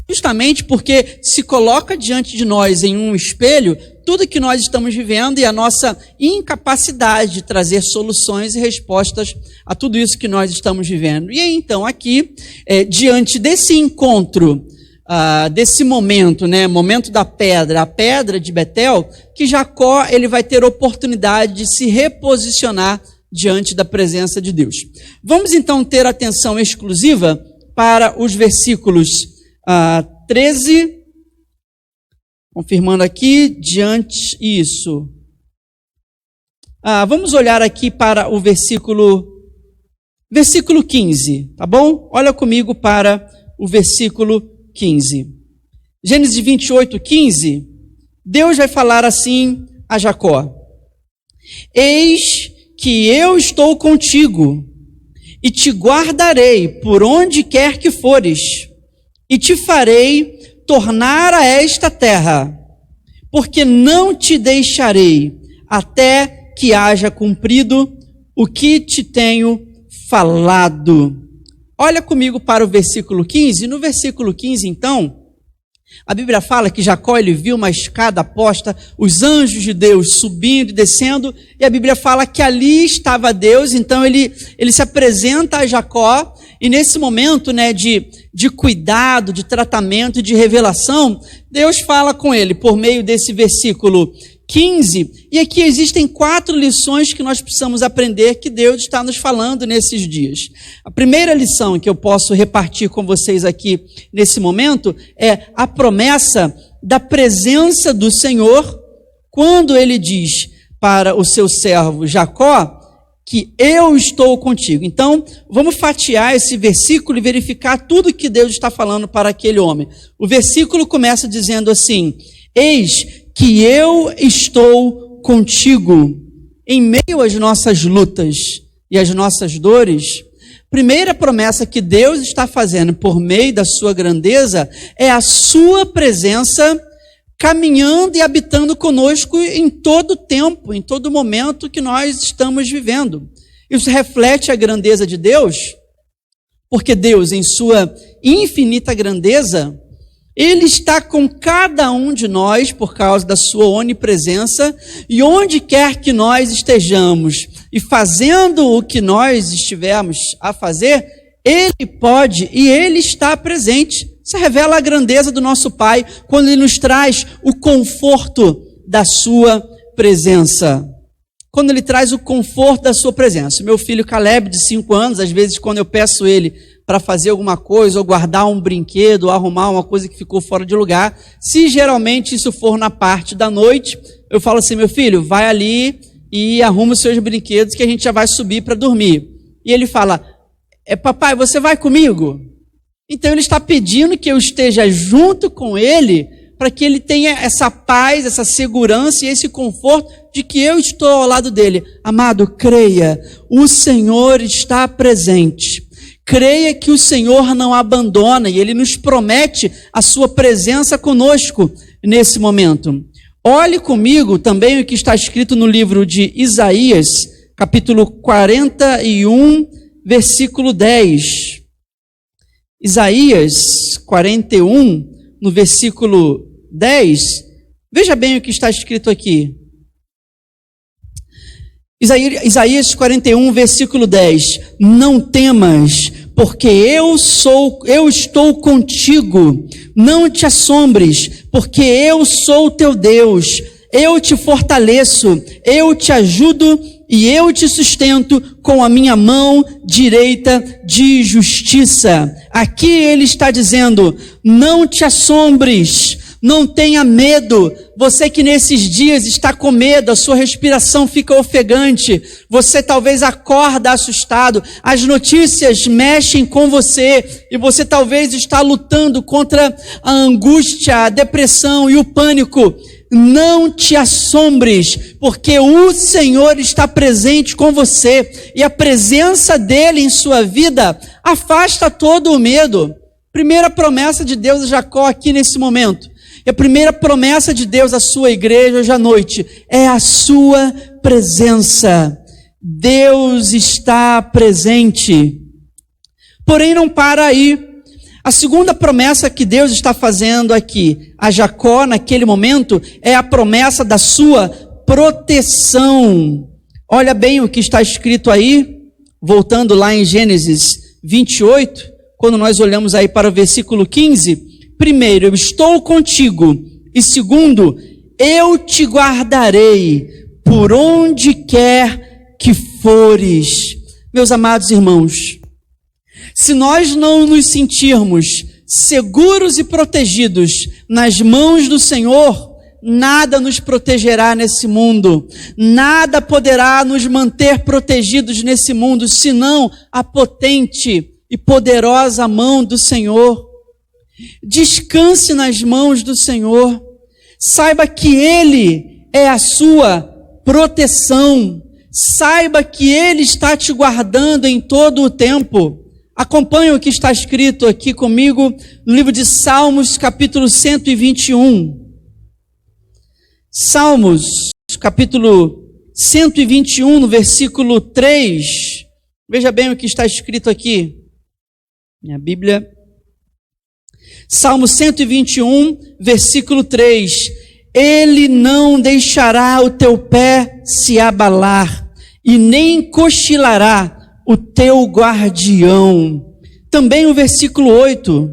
justamente porque se coloca diante de nós em um espelho tudo que nós estamos vivendo e a nossa incapacidade de trazer soluções e respostas a tudo isso que nós estamos vivendo. E então aqui, diante desse encontro, desse momento, momento da pedra, a pedra de Betel, que Jacó ele vai ter oportunidade de se reposicionar diante da presença de Deus. Vamos então ter atenção exclusiva para os versículos 13, confirmando aqui, diante isso. Vamos olhar aqui para o versículo 15, tá bom? Olha comigo para o versículo 15. Gênesis 28, 15, Deus vai falar assim a Jacó: eis que eu estou contigo, e te guardarei por onde quer que fores, e te farei tornar a esta terra, porque não te deixarei até que haja cumprido o que te tenho falado. Olha comigo para o versículo 15. No versículo 15, então, a Bíblia fala que Jacó ele viu uma escada posta, os anjos de Deus subindo e descendo, e a Bíblia fala que ali estava Deus. Então ele se apresenta a Jacó, e nesse momento de cuidado, de tratamento, de revelação, Deus fala com ele por meio desse versículo 15, e aqui existem 4 lições que nós precisamos aprender que Deus está nos falando nesses dias. A primeira lição que eu posso repartir com vocês aqui nesse momento é a promessa da presença do Senhor, quando ele diz para o seu servo Jacó que eu estou contigo. Então, vamos fatiar esse versículo e verificar tudo que Deus está falando para aquele homem. O versículo começa dizendo assim: eis que eu estou contigo em meio às nossas lutas e às nossas dores. Primeira promessa que Deus está fazendo por meio da sua grandeza é a sua presença caminhando e habitando conosco em todo tempo, em todo momento que nós estamos vivendo. Isso reflete a grandeza de Deus, porque Deus, em sua infinita grandeza, Ele está com cada um de nós por causa da sua onipresença, e onde quer que nós estejamos e fazendo o que nós estivermos a fazer, Ele pode e Ele está presente. Isso revela a grandeza do nosso Pai quando Ele nos traz o conforto da sua presença. Quando Ele traz o conforto da sua presença. Meu filho Caleb, de 5 anos, às vezes quando eu peço ele para fazer alguma coisa, ou guardar um brinquedo, ou arrumar uma coisa que ficou fora de lugar, se geralmente isso for na parte da noite, eu falo assim: meu filho, vai ali e arruma os seus brinquedos que a gente já vai subir para dormir. E ele fala: papai, você vai comigo? Então ele está pedindo que eu esteja junto com ele, para que ele tenha essa paz, essa segurança e esse conforto de que eu estou ao lado dele. Amado, creia, o Senhor está presente. Creia que o Senhor não abandona, e Ele nos promete a sua presença conosco nesse momento. Olhe comigo também o que está escrito no livro de Isaías, capítulo 41, versículo 10. Isaías 41, no versículo 10, veja bem o que está escrito aqui. Isaías 41, versículo 10. Não temas, porque eu estou contigo. Não te assombres, porque eu sou o teu Deus. Eu te fortaleço, eu te ajudo e eu te sustento com a minha mão direita de justiça. Aqui ele está dizendo: não te assombres, não tenha medo. Você que nesses dias está com medo, a sua respiração fica ofegante, você talvez acorda assustado, as notícias mexem com você e você talvez está lutando contra a angústia, a depressão e o pânico. Não te assombres, porque o Senhor está presente com você e a presença dele em sua vida afasta todo o medo. Primeira promessa de Deus a Jacó aqui nesse momento. E a primeira promessa de Deus à sua igreja hoje à noite é a sua presença. Deus está presente. Porém, não para aí. A segunda promessa que Deus está fazendo aqui a Jacó naquele momento é a promessa da sua proteção. Olha bem o que está escrito aí, voltando lá em Gênesis 28, quando nós olhamos aí para o versículo 15. Primeiro, eu estou contigo, e segundo, eu te guardarei por onde quer que fores. Meus amados irmãos, se nós não nos sentirmos seguros e protegidos nas mãos do Senhor, nada nos protegerá nesse mundo, nada poderá nos manter protegidos nesse mundo, senão a potente e poderosa mão do Senhor. Descanse nas mãos do Senhor, saiba que Ele é a sua proteção, saiba que Ele está te guardando em todo o tempo. Acompanhe o que está escrito aqui comigo no livro de Salmos, capítulo 121. Salmos, capítulo 121, no versículo 3. Veja bem o que está escrito aqui. Minha Bíblia. Salmo 121, versículo 3. Ele não deixará o teu pé se abalar, e nem cochilará o teu guardião. Também o versículo 8.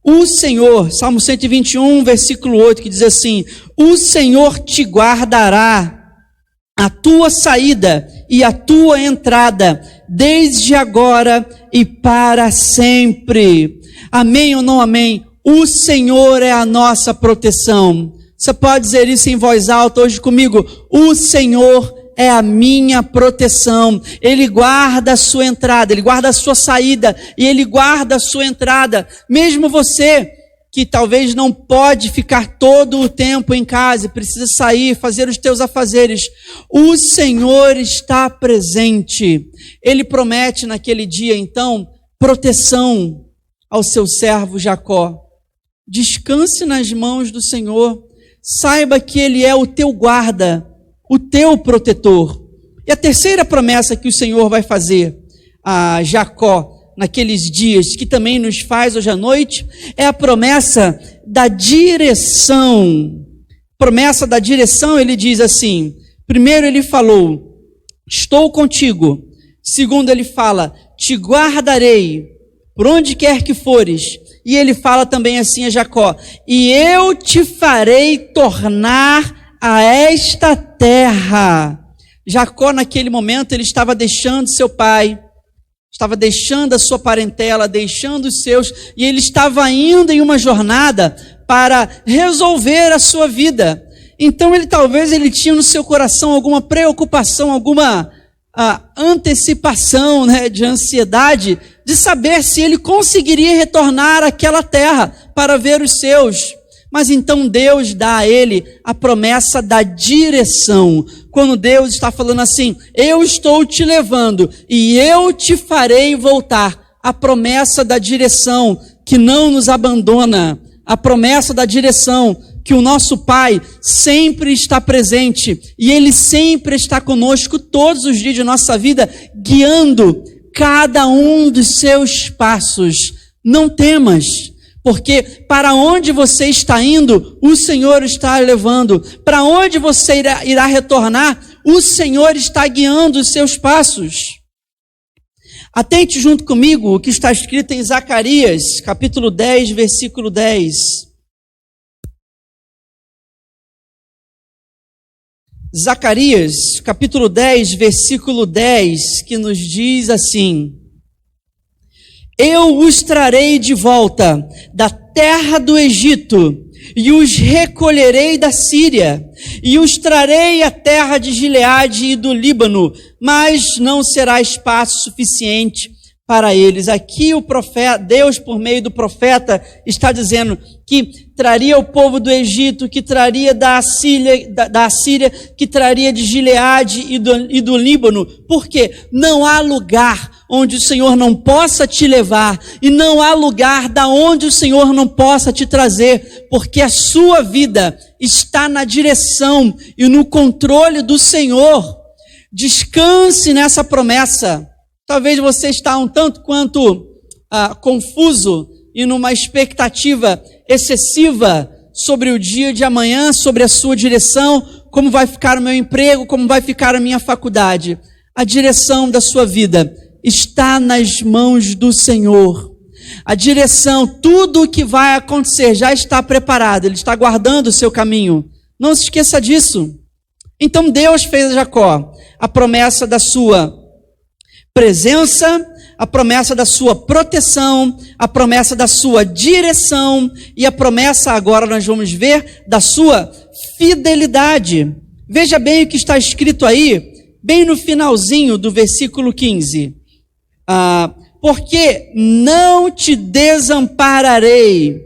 O Senhor, Salmo 121, versículo 8, que diz assim: o Senhor te guardará a tua saída e a tua entrada, desde agora e para sempre. Amém ou não amém? O Senhor é a nossa proteção. Você pode dizer isso em voz alta hoje comigo: o Senhor é a minha proteção. Ele guarda a sua entrada, Ele guarda a sua saída e Ele guarda a sua entrada. Mesmo você que talvez não pode ficar todo o tempo em casa, precisa sair, fazer os teus afazeres, o Senhor está presente. Ele promete naquele dia, então, proteção ao seu servo Jacó. Descanse nas mãos do Senhor, saiba que Ele é o teu guarda, o teu protetor. E a terceira promessa que o Senhor vai fazer a Jacó naqueles dias, que também nos faz hoje à noite, é a promessa da direção. Promessa da direção, ele diz assim: primeiro ele falou, estou contigo. Segundo ele fala, te guardarei por onde quer que fores. E ele fala também assim a Jacó: e eu te farei tornar a esta terra. Jacó naquele momento ele estava deixando seu pai, estava deixando a sua parentela, deixando os seus, e ele estava indo em uma jornada para resolver a sua vida. Então talvez ele tinha no seu coração alguma preocupação, alguma antecipação, de ansiedade, de saber se ele conseguiria retornar àquela terra para ver os seus. Mas então Deus dá a ele a promessa da direção. Quando Deus está falando assim: eu estou te levando e eu te farei voltar. A promessa da direção que não nos abandona. A promessa da direção que o nosso Pai sempre está presente. E Ele sempre está conosco todos os dias de nossa vida, guiando cada um dos seus passos. Não temas, porque para onde você está indo, o Senhor está levando. Para onde você irá retornar, o Senhor está guiando os seus passos. Atente junto comigo o que está escrito em Zacarias, capítulo 10, versículo 10. Zacarias, capítulo 10, versículo 10, que nos diz assim: Eu os trarei de volta da terra do Egito, e os recolherei da Síria, e os trarei à terra de Gileade e do Líbano, mas não será espaço suficiente para eles. Aqui o profeta, Deus por meio do profeta está dizendo que traria o povo do Egito, que traria da Assíria, que traria de Gileade e do Líbano, porque não há lugar onde o Senhor não possa te levar, e não há lugar da onde o Senhor não possa te trazer, porque a sua vida está na direção e no controle do Senhor. Descanse nessa promessa. Talvez você está um tanto quanto confuso e numa expectativa excessiva sobre o dia de amanhã, sobre a sua direção, como vai ficar o meu emprego, como vai ficar a minha faculdade. A direção da sua vida está nas mãos do Senhor. A direção, tudo o que vai acontecer já está preparado, Ele está guardando o seu caminho. Não se esqueça disso. Então Deus fez a Jacó a promessa da sua presença, a promessa da sua proteção, a promessa da sua direção e a promessa, agora nós vamos ver, da sua fidelidade. Veja bem o que está escrito aí, bem no finalzinho do versículo 15. Porque não te desampararei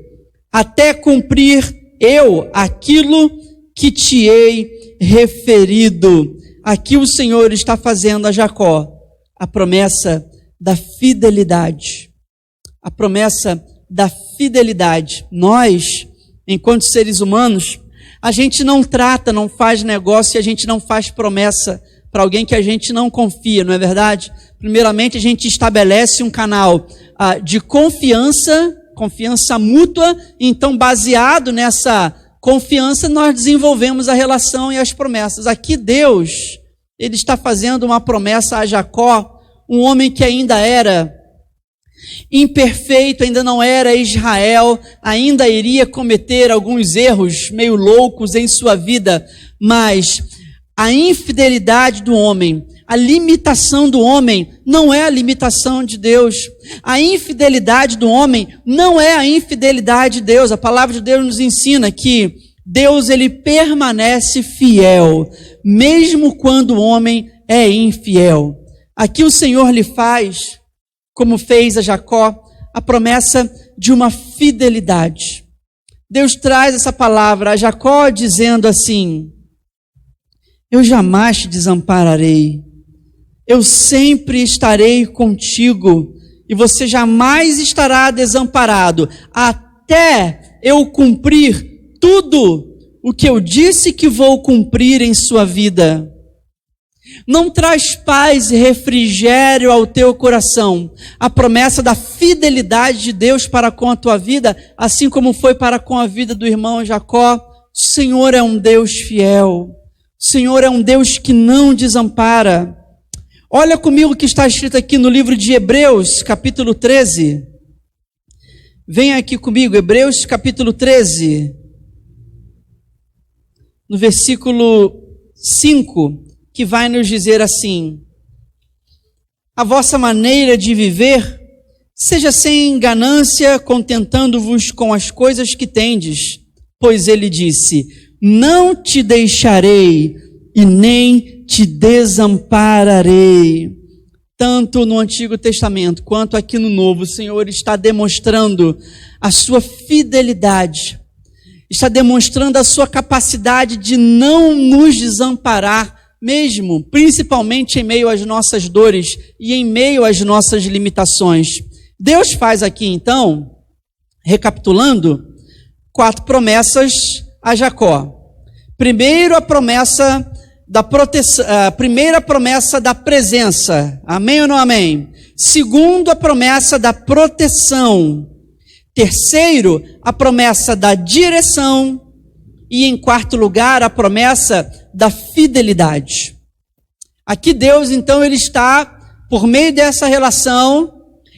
até cumprir eu aquilo que te hei referido. Aqui o Senhor está fazendo a Jacó a promessa da fidelidade. A promessa da fidelidade. Nós, enquanto seres humanos, a gente não trata, não faz negócio e a gente não faz promessa para alguém que a gente não confia, não é verdade? Primeiramente, a gente estabelece um canal de confiança mútua, e então, baseado nessa confiança, nós desenvolvemos a relação e as promessas. Aqui Deus, Ele está fazendo uma promessa a Jacó, um homem que ainda era imperfeito, ainda não era Israel, ainda iria cometer alguns erros meio loucos em sua vida, mas a infidelidade do homem, a limitação do homem não é a limitação de Deus. A infidelidade do homem não é a infidelidade de Deus. A palavra de Deus nos ensina que Deus, Ele permanece fiel, mesmo quando o homem é infiel. Aqui o Senhor lhe faz, como fez a Jacó, a promessa de uma fidelidade. Deus traz essa palavra a Jacó dizendo assim: eu jamais te desampararei, eu sempre estarei contigo, e você jamais estará desamparado, até eu cumprir tudo o que eu disse que vou cumprir em sua vida. Não traz paz e refrigério ao teu coração a promessa da fidelidade de Deus para com a tua vida, assim como foi para com a vida do irmão Jacó? O Senhor é um Deus fiel. O Senhor é um Deus que não desampara. Olha comigo o que está escrito aqui no livro de Hebreus, capítulo 13. Venha aqui comigo, Hebreus, capítulo 13. No versículo 5, que vai nos dizer assim: a vossa maneira de viver seja sem ganância, contentando-vos com as coisas que tendes, pois ele disse: não te deixarei e nem te desampararei. Tanto no Antigo Testamento quanto aqui no Novo, o Senhor está demonstrando a sua fidelidade, está demonstrando a sua capacidade de não nos desamparar, mesmo, principalmente em meio às nossas dores e em meio às nossas limitações. Deus faz aqui, então, recapitulando, 4 promessas a Jacó. Primeiro, a promessa da proteção, a primeira promessa da presença. Amém ou não amém? Segundo, a promessa da proteção. Terceiro, a promessa da direção. E em quarto lugar, a promessa da fidelidade. Aqui Deus, então, Ele está, por meio dessa relação,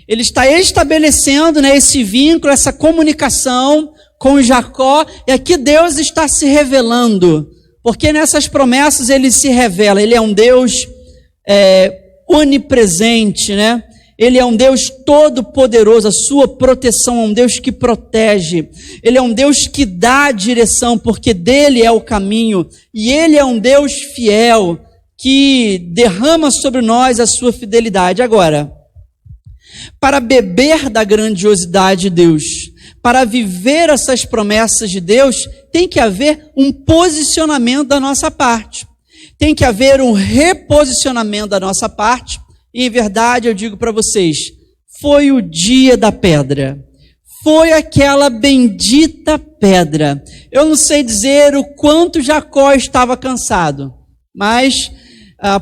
ele está estabelecendo, né, esse vínculo, essa comunicação com Jacó, e aqui Deus está se revelando, porque nessas promessas ele se revela. Ele é um Deus onipresente, né? Ele é um Deus todo-poderoso, a sua proteção é um Deus que protege. Ele é um Deus que dá a direção, porque dele é o caminho. E ele é um Deus fiel, que derrama sobre nós a sua fidelidade. Agora, para beber da grandiosidade de Deus, para viver essas promessas de Deus, tem que haver um posicionamento da nossa parte. Tem que haver um reposicionamento da nossa parte. E em verdade eu digo para vocês, foi o dia da pedra. Foi aquela bendita pedra. Eu não sei dizer o quanto Jacó estava cansado, mas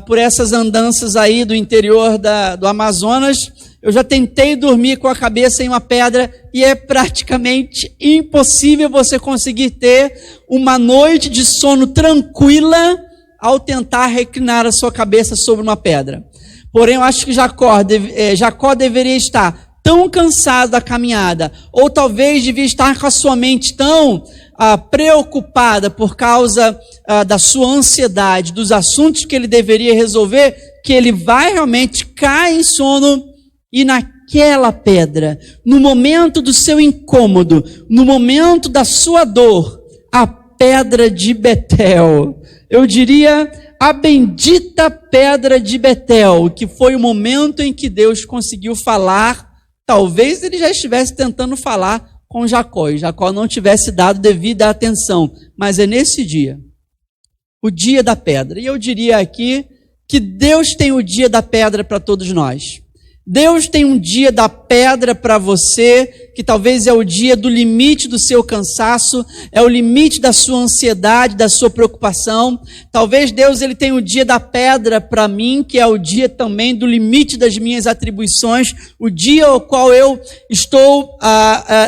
por essas andanças aí do interior do Amazonas, eu já tentei dormir com a cabeça em uma pedra e é praticamente impossível você conseguir ter uma noite de sono tranquila ao tentar reclinar a sua cabeça sobre uma pedra. Porém, eu acho que Jacó deveria estar tão cansado da caminhada, ou talvez devia estar com a sua mente tão preocupada por causa da sua ansiedade, dos assuntos que ele deveria resolver, que ele vai realmente cair em sono. E naquela pedra, no momento do seu incômodo, no momento da sua dor, a pedra de Betel, eu diria a bendita pedra de Betel, que foi o momento em que Deus conseguiu falar. Talvez ele já estivesse tentando falar com Jacó, e Jacó não tivesse dado devida atenção, mas é nesse dia, o dia da pedra. E eu diria aqui que Deus tem o dia da pedra para todos nós. Deus tem um dia da pedra para você, que talvez é o dia do limite do seu cansaço, é o limite da sua ansiedade, da sua preocupação. Talvez Deus ele tenha o dia da pedra para mim, que é o dia também do limite das minhas atribuições, o dia ao qual eu estou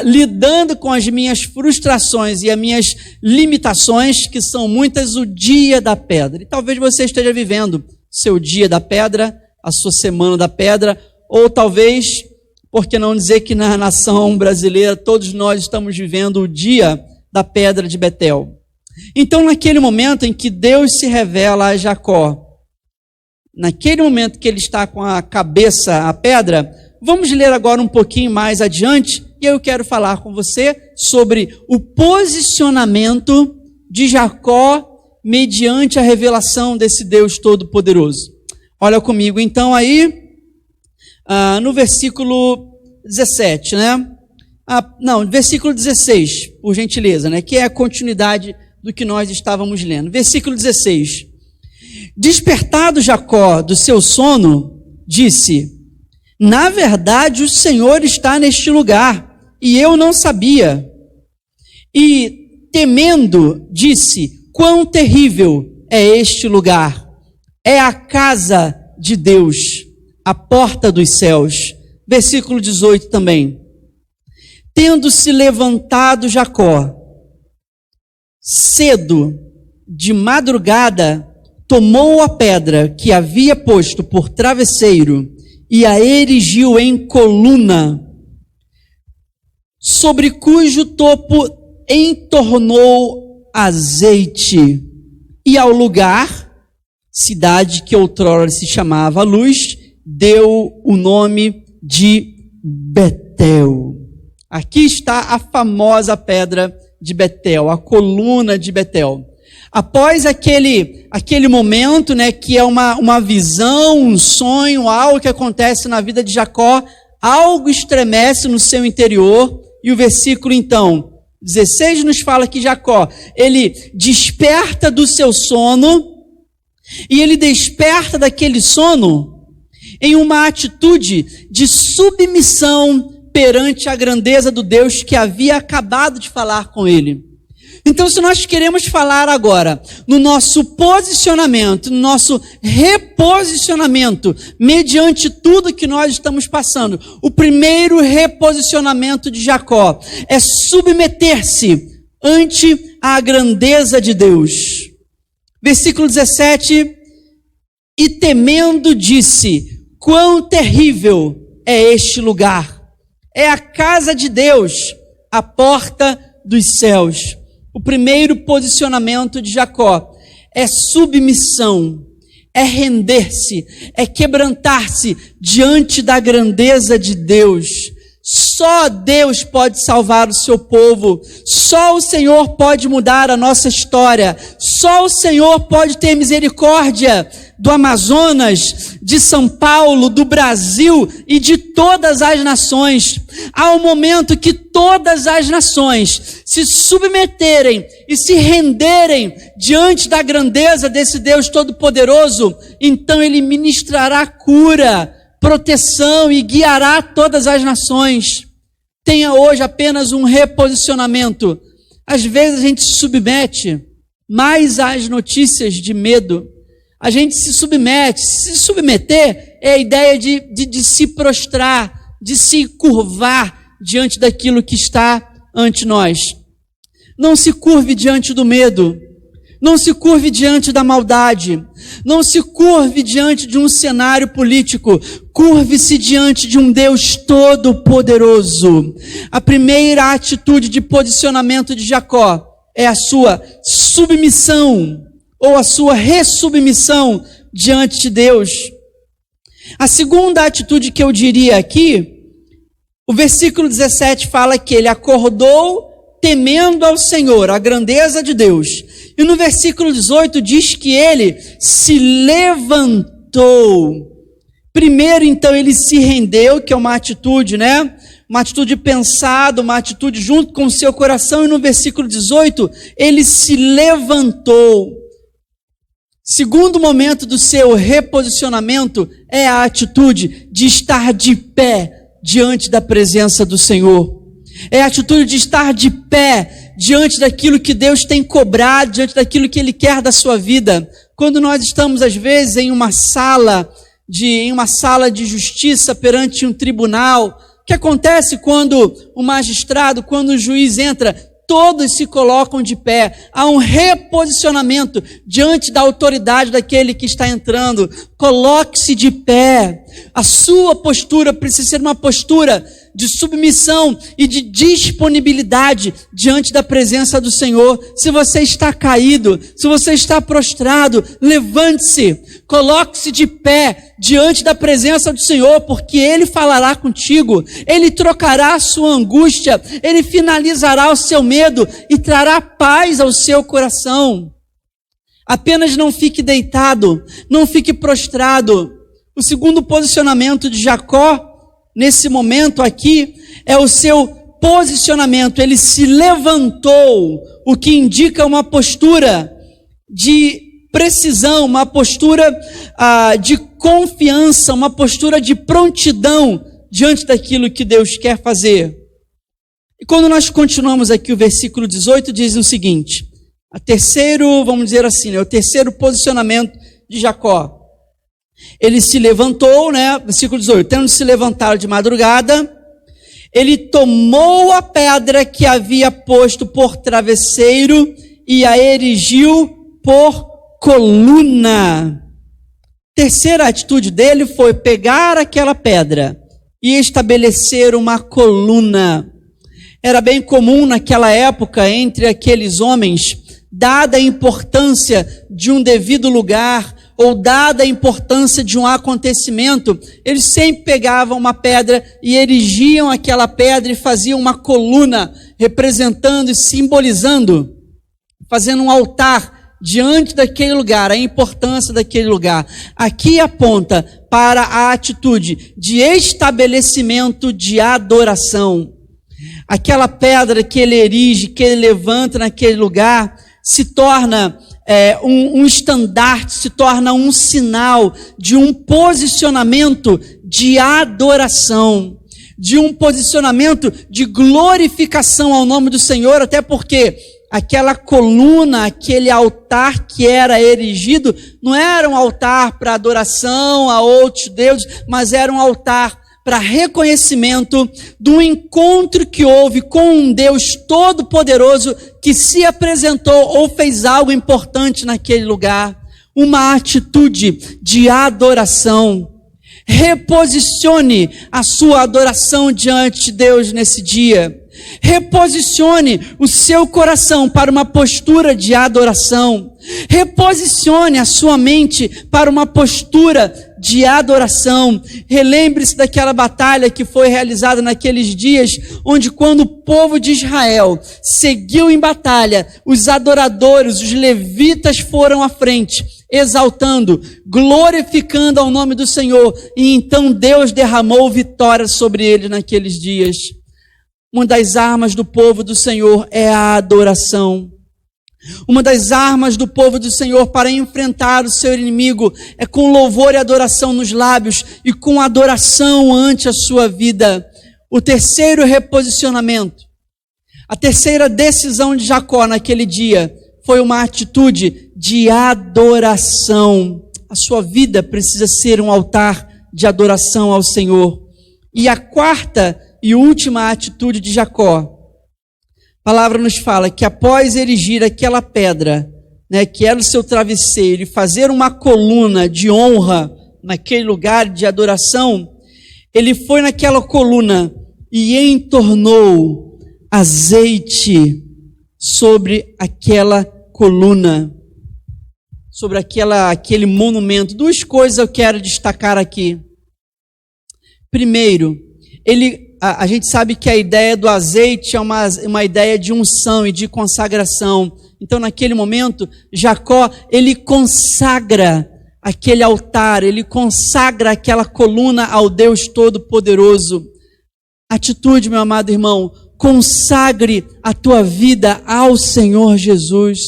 lidando com as minhas frustrações e as minhas limitações, que são muitas, o dia da pedra. E talvez você esteja vivendo seu dia da pedra, a sua semana da pedra, ou talvez, por que não dizer que na nação brasileira todos nós estamos vivendo o dia da pedra de Betel. Então, naquele momento em que Deus se revela a Jacó, naquele momento que ele está com a cabeça a pedra, vamos ler agora um pouquinho mais adiante, e eu quero falar com você sobre o posicionamento de Jacó mediante a revelação desse Deus Todo-Poderoso. Olha comigo então aí, no versículo 17, né? Versículo 16, por gentileza, né? Que é a continuidade do que nós estávamos lendo. Versículo 16. Despertado Jacó do seu sono, disse: na verdade o Senhor está neste lugar, e eu não sabia. E temendo, disse: quão terrível é este lugar! É a casa de Deus, a porta dos céus. Versículo 18 também. Tendo se levantado Jacó, cedo, de madrugada, tomou a pedra que havia posto por travesseiro e a erigiu em coluna, sobre cujo topo entornou azeite, e ao lugar, cidade que outrora se chamava Luz, deu o nome de Betel. Aqui está a famosa pedra de Betel, a coluna de Betel. Após aquele momento, né, que é uma visão, um sonho, algo que acontece na vida de Jacó, algo estremece no seu interior, e o versículo então 16 nos fala que Jacó, ele desperta do seu sono, e ele desperta daquele sono em uma atitude de submissão perante a grandeza do Deus que havia acabado de falar com ele. Então, se nós queremos falar agora no nosso posicionamento, no nosso reposicionamento, mediante tudo que nós estamos passando, o primeiro reposicionamento de Jacó é submeter-se ante a grandeza de Deus. Versículo 17, e temendo disse: quão terrível é este lugar. É a casa de Deus, a porta dos céus. O primeiro posicionamento de Jacó é submissão, é render-se, é quebrantar-se diante da grandeza de Deus. Só Deus pode salvar o seu povo, só o Senhor pode mudar a nossa história, só o Senhor pode ter misericórdia do Amazonas, de São Paulo, do Brasil e de todas as nações. Há um momento que todas as nações se submeterem e se renderem diante da grandeza desse Deus Todo-Poderoso, então Ele ministrará cura, proteção e guiará todas as nações. Tenha hoje apenas um reposicionamento. Às vezes a gente se submete mais às notícias de medo. A gente se submete. Se submeter é a ideia de se prostrar, de se curvar diante daquilo que está ante nós. Não se curve diante do medo. Não se curve diante da maldade. Não se curve diante de um cenário político. Curve-se diante de um Deus todo-poderoso. A primeira atitude de posicionamento de Jacó é a sua submissão ou a sua ressubmissão diante de Deus. A segunda atitude que eu diria aqui, o versículo 17 fala que ele acordou temendo ao Senhor, a grandeza de Deus. E no versículo 18 diz que ele se levantou. Primeiro, então, ele se rendeu, que é uma atitude, né? Uma atitude pensada, uma atitude junto com o seu coração. E no versículo 18, ele se levantou. Segundo momento do seu reposicionamento é a atitude de estar de pé diante da presença do Senhor. É a atitude de estar de pé diante daquilo que Deus tem cobrado, diante daquilo que Ele quer da sua vida. Quando nós estamos, às vezes, em uma sala de justiça perante um tribunal, o que acontece quando o magistrado, quando o juiz entra? Todos se colocam de pé. Há um reposicionamento diante da autoridade daquele que está entrando. Coloque-se de pé. A sua postura precisa ser uma postura de submissão e de disponibilidade diante da presença do Senhor. Se você está caído, se você está prostrado, levante-se, coloque-se de pé diante da presença do Senhor, porque Ele falará contigo, Ele trocará a sua angústia, Ele finalizará o seu medo e trará paz ao seu coração. Apenas não fique deitado, não fique prostrado. O segundo posicionamento de Jacó nesse momento aqui, é o seu posicionamento. Ele se levantou, o que indica uma postura de precisão, uma postura de confiança, uma postura de prontidão diante daquilo que Deus quer fazer. E quando nós continuamos aqui, o versículo 18 diz o seguinte, o terceiro posicionamento de Jacó. Ele se levantou, versículo 18, tendo se levantado de madrugada, ele tomou a pedra que havia posto por travesseiro e a erigiu por coluna. Terceira atitude dele foi pegar aquela pedra e estabelecer uma coluna. Era bem comum naquela época entre aqueles homens, dada a importância de um devido lugar, ou dada a importância de um acontecimento, eles sempre pegavam uma pedra e erigiam aquela pedra e faziam uma coluna, representando e simbolizando, fazendo um altar diante daquele lugar, a importância daquele lugar. Aqui aponta para a atitude de estabelecimento de adoração. Aquela pedra que ele erige, que ele levanta naquele lugar, se torna um estandarte, se torna um sinal de um posicionamento de adoração, de um posicionamento de glorificação ao nome do Senhor, até porque aquela coluna, aquele altar que era erigido, não era um altar para adoração a outros deuses, mas era um altar para reconhecimento do encontro que houve com um Deus todo-poderoso que se apresentou ou fez algo importante naquele lugar. Uma atitude de adoração. Reposicione a sua adoração diante de Deus nesse dia. Reposicione o seu coração para uma postura de adoração. Reposicione a sua mente para uma postura de adoração. Relembre-se daquela batalha que foi realizada naqueles dias, onde quando o povo de Israel seguiu em batalha, os adoradores, os levitas foram à frente, exaltando, glorificando ao nome do Senhor, e então Deus derramou vitória sobre eles naqueles dias. Uma das armas do povo do Senhor é a adoração. Uma das armas do povo do Senhor para enfrentar o seu inimigo é com louvor e adoração nos lábios e com adoração ante a sua vida. O terceiro reposicionamento, a terceira decisão de Jacó naquele dia foi uma atitude de adoração. A sua vida precisa ser um altar de adoração ao Senhor. E a quarta e última atitude de Jacó, a palavra nos fala que após erigir aquela pedra, que era o seu travesseiro, e fazer uma coluna de honra naquele lugar de adoração, ele foi naquela coluna e entornou azeite sobre aquela coluna, sobre aquele monumento. Duas coisas eu quero destacar aqui. Primeiro, a gente sabe que a ideia do azeite é uma ideia de unção e de consagração. Então, naquele momento, Jacó, ele consagra aquele altar, ele consagra aquela coluna ao Deus Todo-Poderoso. Atitude, meu amado irmão, consagre a tua vida ao Senhor Jesus.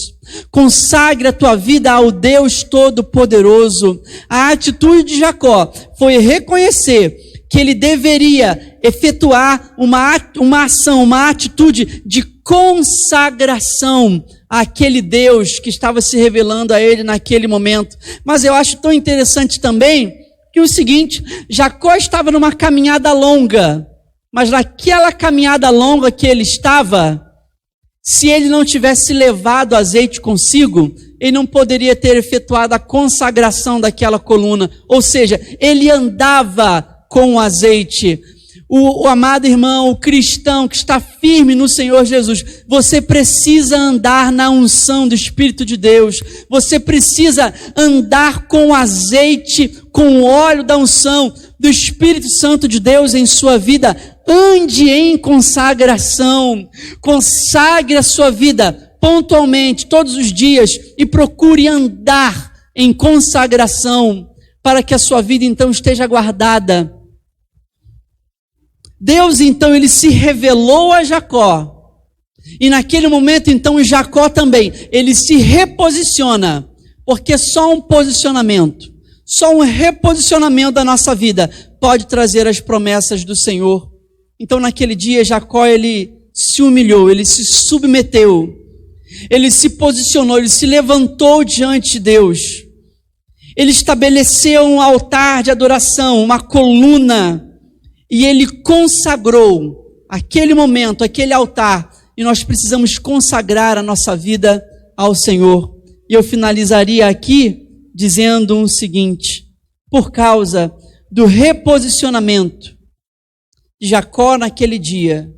Consagre a tua vida ao Deus Todo-Poderoso. A atitude de Jacó foi reconhecer que ele deveria efetuar uma ação, uma atitude de consagração àquele Deus que estava se revelando a ele naquele momento. Mas eu acho tão interessante também que o seguinte, Jacó estava numa caminhada longa, mas naquela caminhada longa que ele estava, se ele não tivesse levado azeite consigo, ele não poderia ter efetuado a consagração daquela coluna. Ou seja, ele andava com o azeite. O amado irmão, o cristão que está firme no Senhor Jesus, você precisa andar na unção do Espírito de Deus. Você precisa andar com o azeite, com o óleo da unção do Espírito Santo de Deus em sua vida. Ande em consagração. Consagre a sua vida pontualmente, todos os dias, e procure andar em consagração, para que a sua vida então esteja guardada. Deus então, ele se revelou a Jacó, e naquele momento então Jacó também, ele se reposiciona, porque só um posicionamento, só um reposicionamento da nossa vida pode trazer as promessas do Senhor. Então naquele dia Jacó, ele se humilhou, ele se submeteu, ele se posicionou, ele se levantou diante de Deus, ele estabeleceu um altar de adoração, uma coluna, e ele consagrou aquele momento, aquele altar, e nós precisamos consagrar a nossa vida ao Senhor. E eu finalizaria aqui dizendo o seguinte: por causa do reposicionamento de Jacó naquele dia,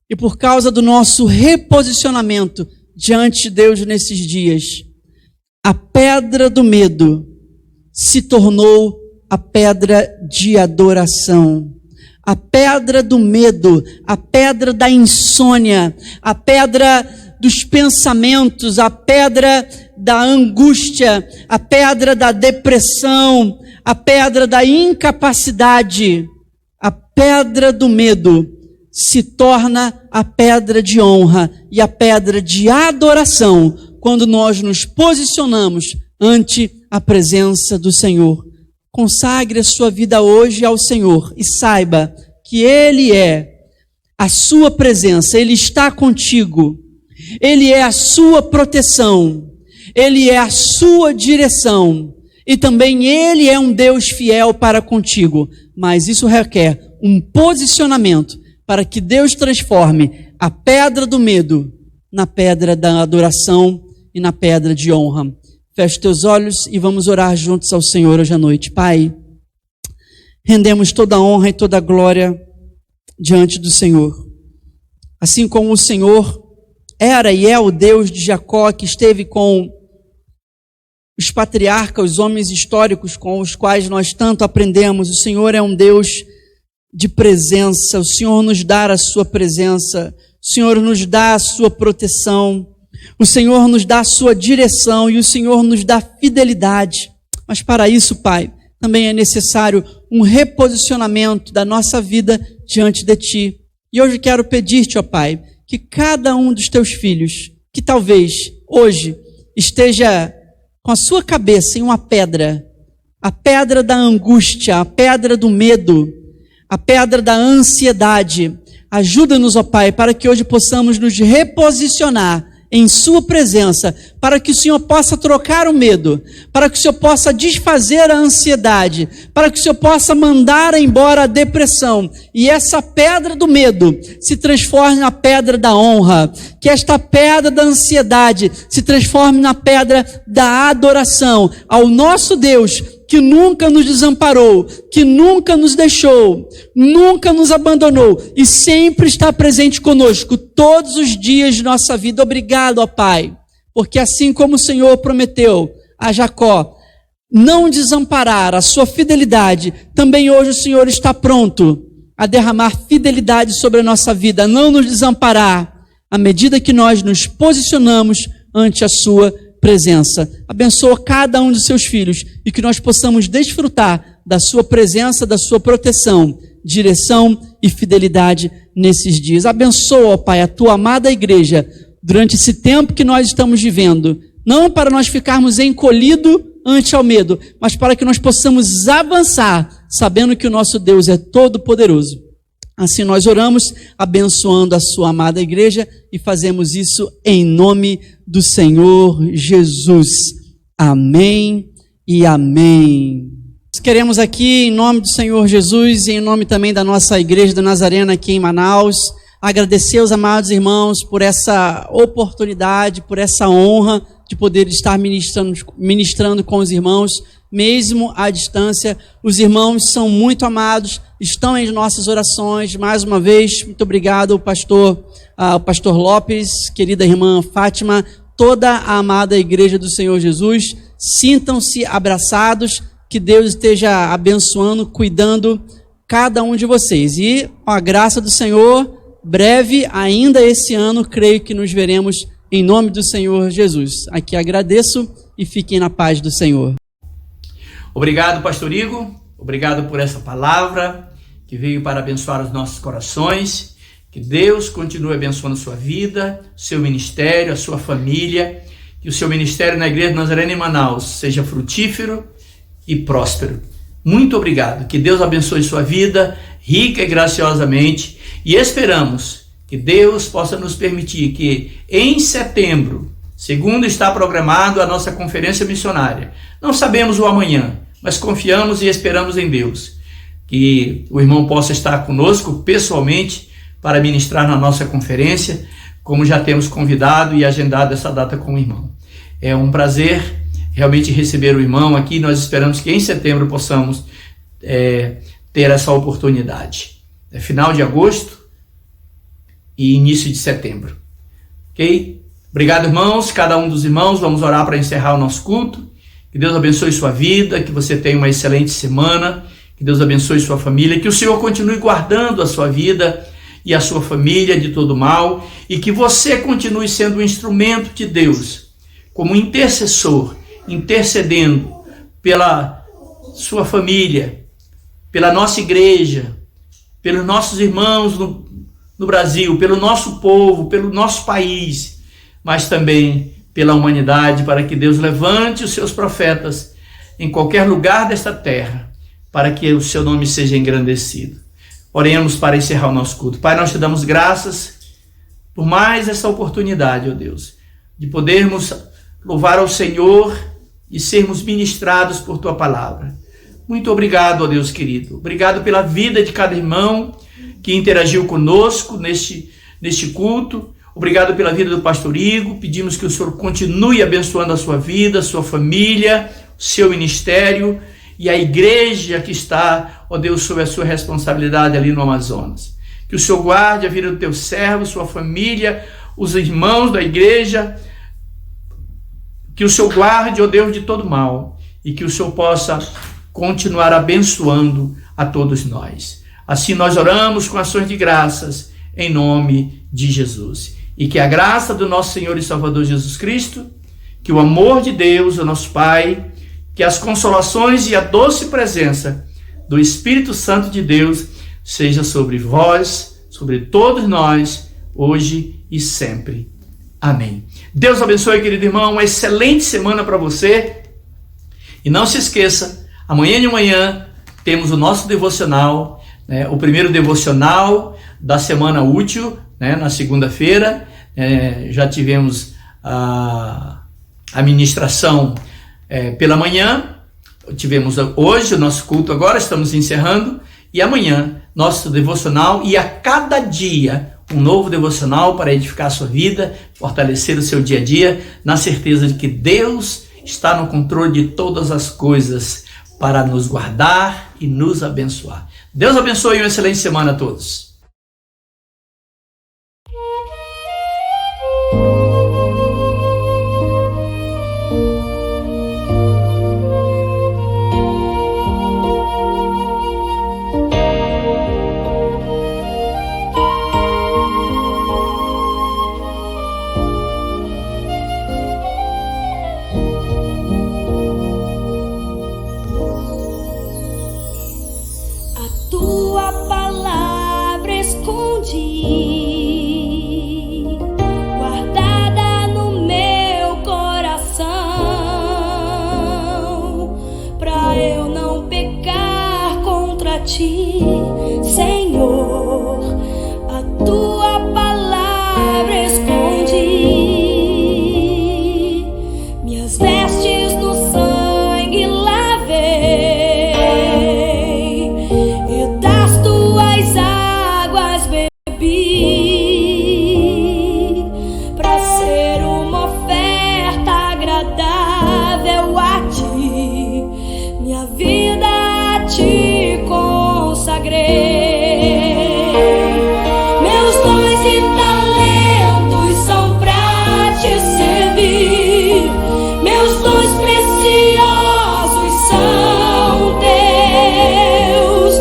e por causa do nosso reposicionamento diante de Deus nesses dias, a pedra do medo se tornou a pedra de adoração. A pedra do medo, a pedra da insônia, a pedra dos pensamentos, a pedra da angústia, a pedra da depressão, a pedra da incapacidade, a pedra do medo se torna a pedra de honra e a pedra de adoração quando nós nos posicionamos ante a presença do Senhor. Consagre a sua vida hoje ao Senhor e saiba que Ele é a sua presença, Ele está contigo, Ele é a sua proteção, Ele é a sua direção e também Ele é um Deus fiel para contigo, mas isso requer um posicionamento para que Deus transforme a pedra do medo na pedra da adoração e na pedra de honra. Feche os teus olhos e vamos orar juntos ao Senhor hoje à noite. Pai, rendemos toda a honra e toda a glória diante do Senhor. Assim como o Senhor era e é o Deus de Jacó, que esteve com os patriarcas, os homens históricos com os quais nós tanto aprendemos, o Senhor é um Deus de presença, o Senhor nos dá a sua presença, o Senhor nos dá a sua proteção, o Senhor nos dá a sua direção e o Senhor nos dá fidelidade. Mas para isso, Pai, também é necessário um reposicionamento da nossa vida diante de Ti. E hoje quero pedir-te, ó Pai, que cada um dos Teus filhos, que talvez hoje esteja com a sua cabeça em uma pedra, a pedra da angústia, a pedra do medo, a pedra da ansiedade, ajuda-nos, ó Pai, para que hoje possamos nos reposicionar em sua presença, para que o Senhor possa trocar o medo, para que o Senhor possa desfazer a ansiedade, para que o Senhor possa mandar embora a depressão, e essa pedra do medo se transforme na pedra da honra, que esta pedra da ansiedade se transforme na pedra da adoração ao nosso Deus, que nunca nos desamparou, que nunca nos deixou, nunca nos abandonou e sempre está presente conosco todos os dias de nossa vida. Obrigado, ó Pai, porque assim como o Senhor prometeu a Jacó não desamparar a sua fidelidade, também hoje o Senhor está pronto a derramar fidelidade sobre a nossa vida, a não nos desamparar à medida que nós nos posicionamos ante a sua presença. Abençoa cada um dos seus filhos e que nós possamos desfrutar da sua presença, da sua proteção, direção e fidelidade nesses dias. Abençoa, ó Pai, a tua amada igreja durante esse tempo que nós estamos vivendo, não para nós ficarmos encolhidos ante ao medo, mas para que nós possamos avançar, sabendo que o nosso Deus é todo poderoso. Assim nós oramos, abençoando a sua amada igreja e fazemos isso em nome do Senhor Jesus. Amém e amém. Queremos aqui, em nome do Senhor Jesus e em nome também da nossa igreja da Nazarena aqui em Manaus, agradecer aos amados irmãos por essa oportunidade, por essa honra de poder estar ministrando com os irmãos, mesmo à distância. Os irmãos são muito amados, estão em nossas orações. Mais uma vez, muito obrigado ao pastor Lopes, querida irmã Fátima, toda a amada igreja do Senhor Jesus. Sintam-se abraçados, que Deus esteja abençoando, cuidando cada um de vocês. E com a graça do Senhor, breve, ainda esse ano, creio que nos veremos em nome do Senhor Jesus. Aqui agradeço e fiquem na paz do Senhor. Obrigado, pastor Igor. Obrigado por essa palavra que veio para abençoar os nossos corações. Que Deus continue abençoando a sua vida, seu ministério, a sua família. Que o seu ministério na Igreja Nazarena em Manaus seja frutífero e próspero. Muito obrigado. Que Deus abençoe sua vida rica e graciosamente. E esperamos que Deus possa nos permitir que em setembro, segundo está programado a nossa conferência missionária, não sabemos o amanhã, mas confiamos e esperamos em Deus. Que o irmão possa estar conosco pessoalmente para ministrar na nossa conferência, como já temos convidado e agendado essa data com o irmão. É um prazer realmente receber o irmão aqui. Nós esperamos que em setembro possamos ter essa oportunidade. É final de agosto e início de setembro. Ok? Obrigado, irmãos. Cada um dos irmãos, vamos orar para encerrar o nosso culto. Que Deus abençoe sua vida, que você tenha uma excelente semana, que Deus abençoe sua família, que o Senhor continue guardando a sua vida e a sua família de todo mal, e que você continue sendo um instrumento de Deus, como intercessor, intercedendo pela sua família, pela nossa igreja, pelos nossos irmãos no Brasil, pelo nosso povo, pelo nosso país, mas também pela humanidade, para que Deus levante os seus profetas em qualquer lugar desta terra, para que o seu nome seja engrandecido. Oremos para encerrar o nosso culto. Pai, nós te damos graças por mais essa oportunidade, ó Deus, de podermos louvar ao Senhor e sermos ministrados por tua palavra. Muito obrigado, ó Deus querido. Obrigado pela vida de cada irmão que interagiu conosco neste culto. Obrigado pela vida do pastor Igor. Pedimos que o Senhor continue abençoando a sua vida, a sua família, o seu ministério e a igreja que está, ó Deus, sob a sua responsabilidade ali no Amazonas. Que o Senhor guarde a vida do teu servo, sua família, os irmãos da igreja. Que o Senhor guarde, ó Deus, de todo mal. E que o Senhor possa continuar abençoando a todos nós. Assim nós oramos com ações de graças em nome de Jesus. E que a graça do nosso Senhor e Salvador Jesus Cristo, que o amor de Deus, o nosso Pai, que as consolações e a doce presença do Espírito Santo de Deus seja sobre vós, sobre todos nós, hoje e sempre. Amém. Deus abençoe, querido irmão, uma excelente semana para você. E não se esqueça, amanhã de manhã temos o nosso devocional, o primeiro devocional da semana útil, na segunda-feira. Já tivemos a ministração pela manhã, tivemos hoje o nosso culto, agora estamos encerrando, e amanhã nosso devocional, e a cada dia um novo devocional para edificar a sua vida, fortalecer o seu dia a dia, na certeza de que Deus está no controle de todas as coisas para nos guardar e nos abençoar. Deus abençoe e uma excelente semana a todos. Senhor, a tua palavra escondi, minhas vestes no sangue lavei, e das tuas águas bebi, para ser uma oferta agradável a ti, minha vida a ti consagrei. Meus dons e talentos são pra te servir, meus dons preciosos são teus.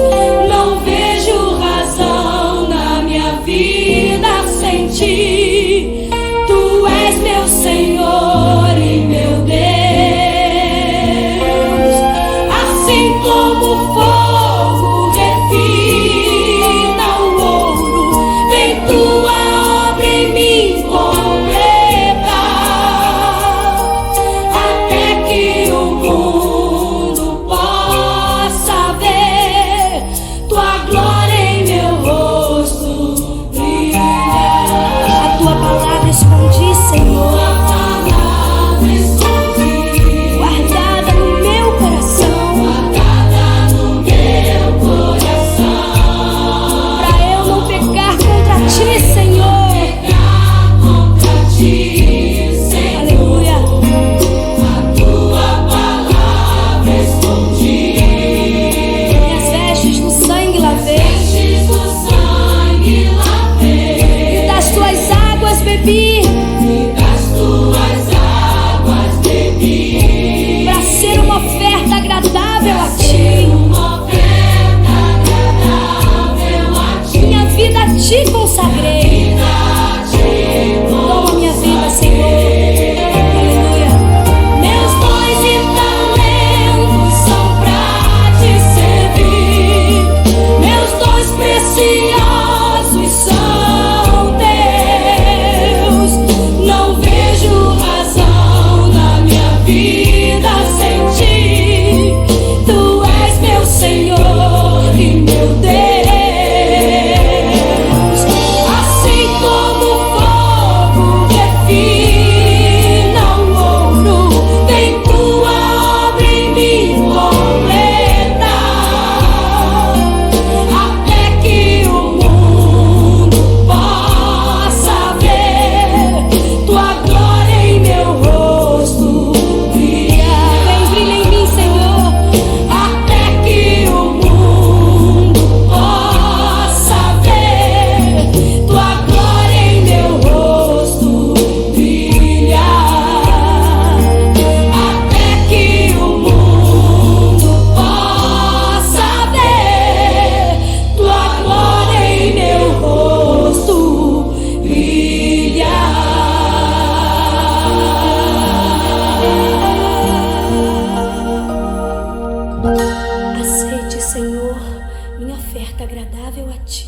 Não vejo razão na minha vida sem ti. Tu és meu Senhor e meu Deus. Assim como o fogo refina o ouro, vem tua obra em mim completar, até que o mundo possa ver tua glória em meu rosto brilhar. A tua palavra escondi, Senhor, guardada no meu coração, pra eu não pecar contra ti, Senhor. Aleluia. Minhas vestes no sangue lavei, e das tuas águas bebi, pra ser uma oferta agradável a ti, minha vida a ti consagrei. ti.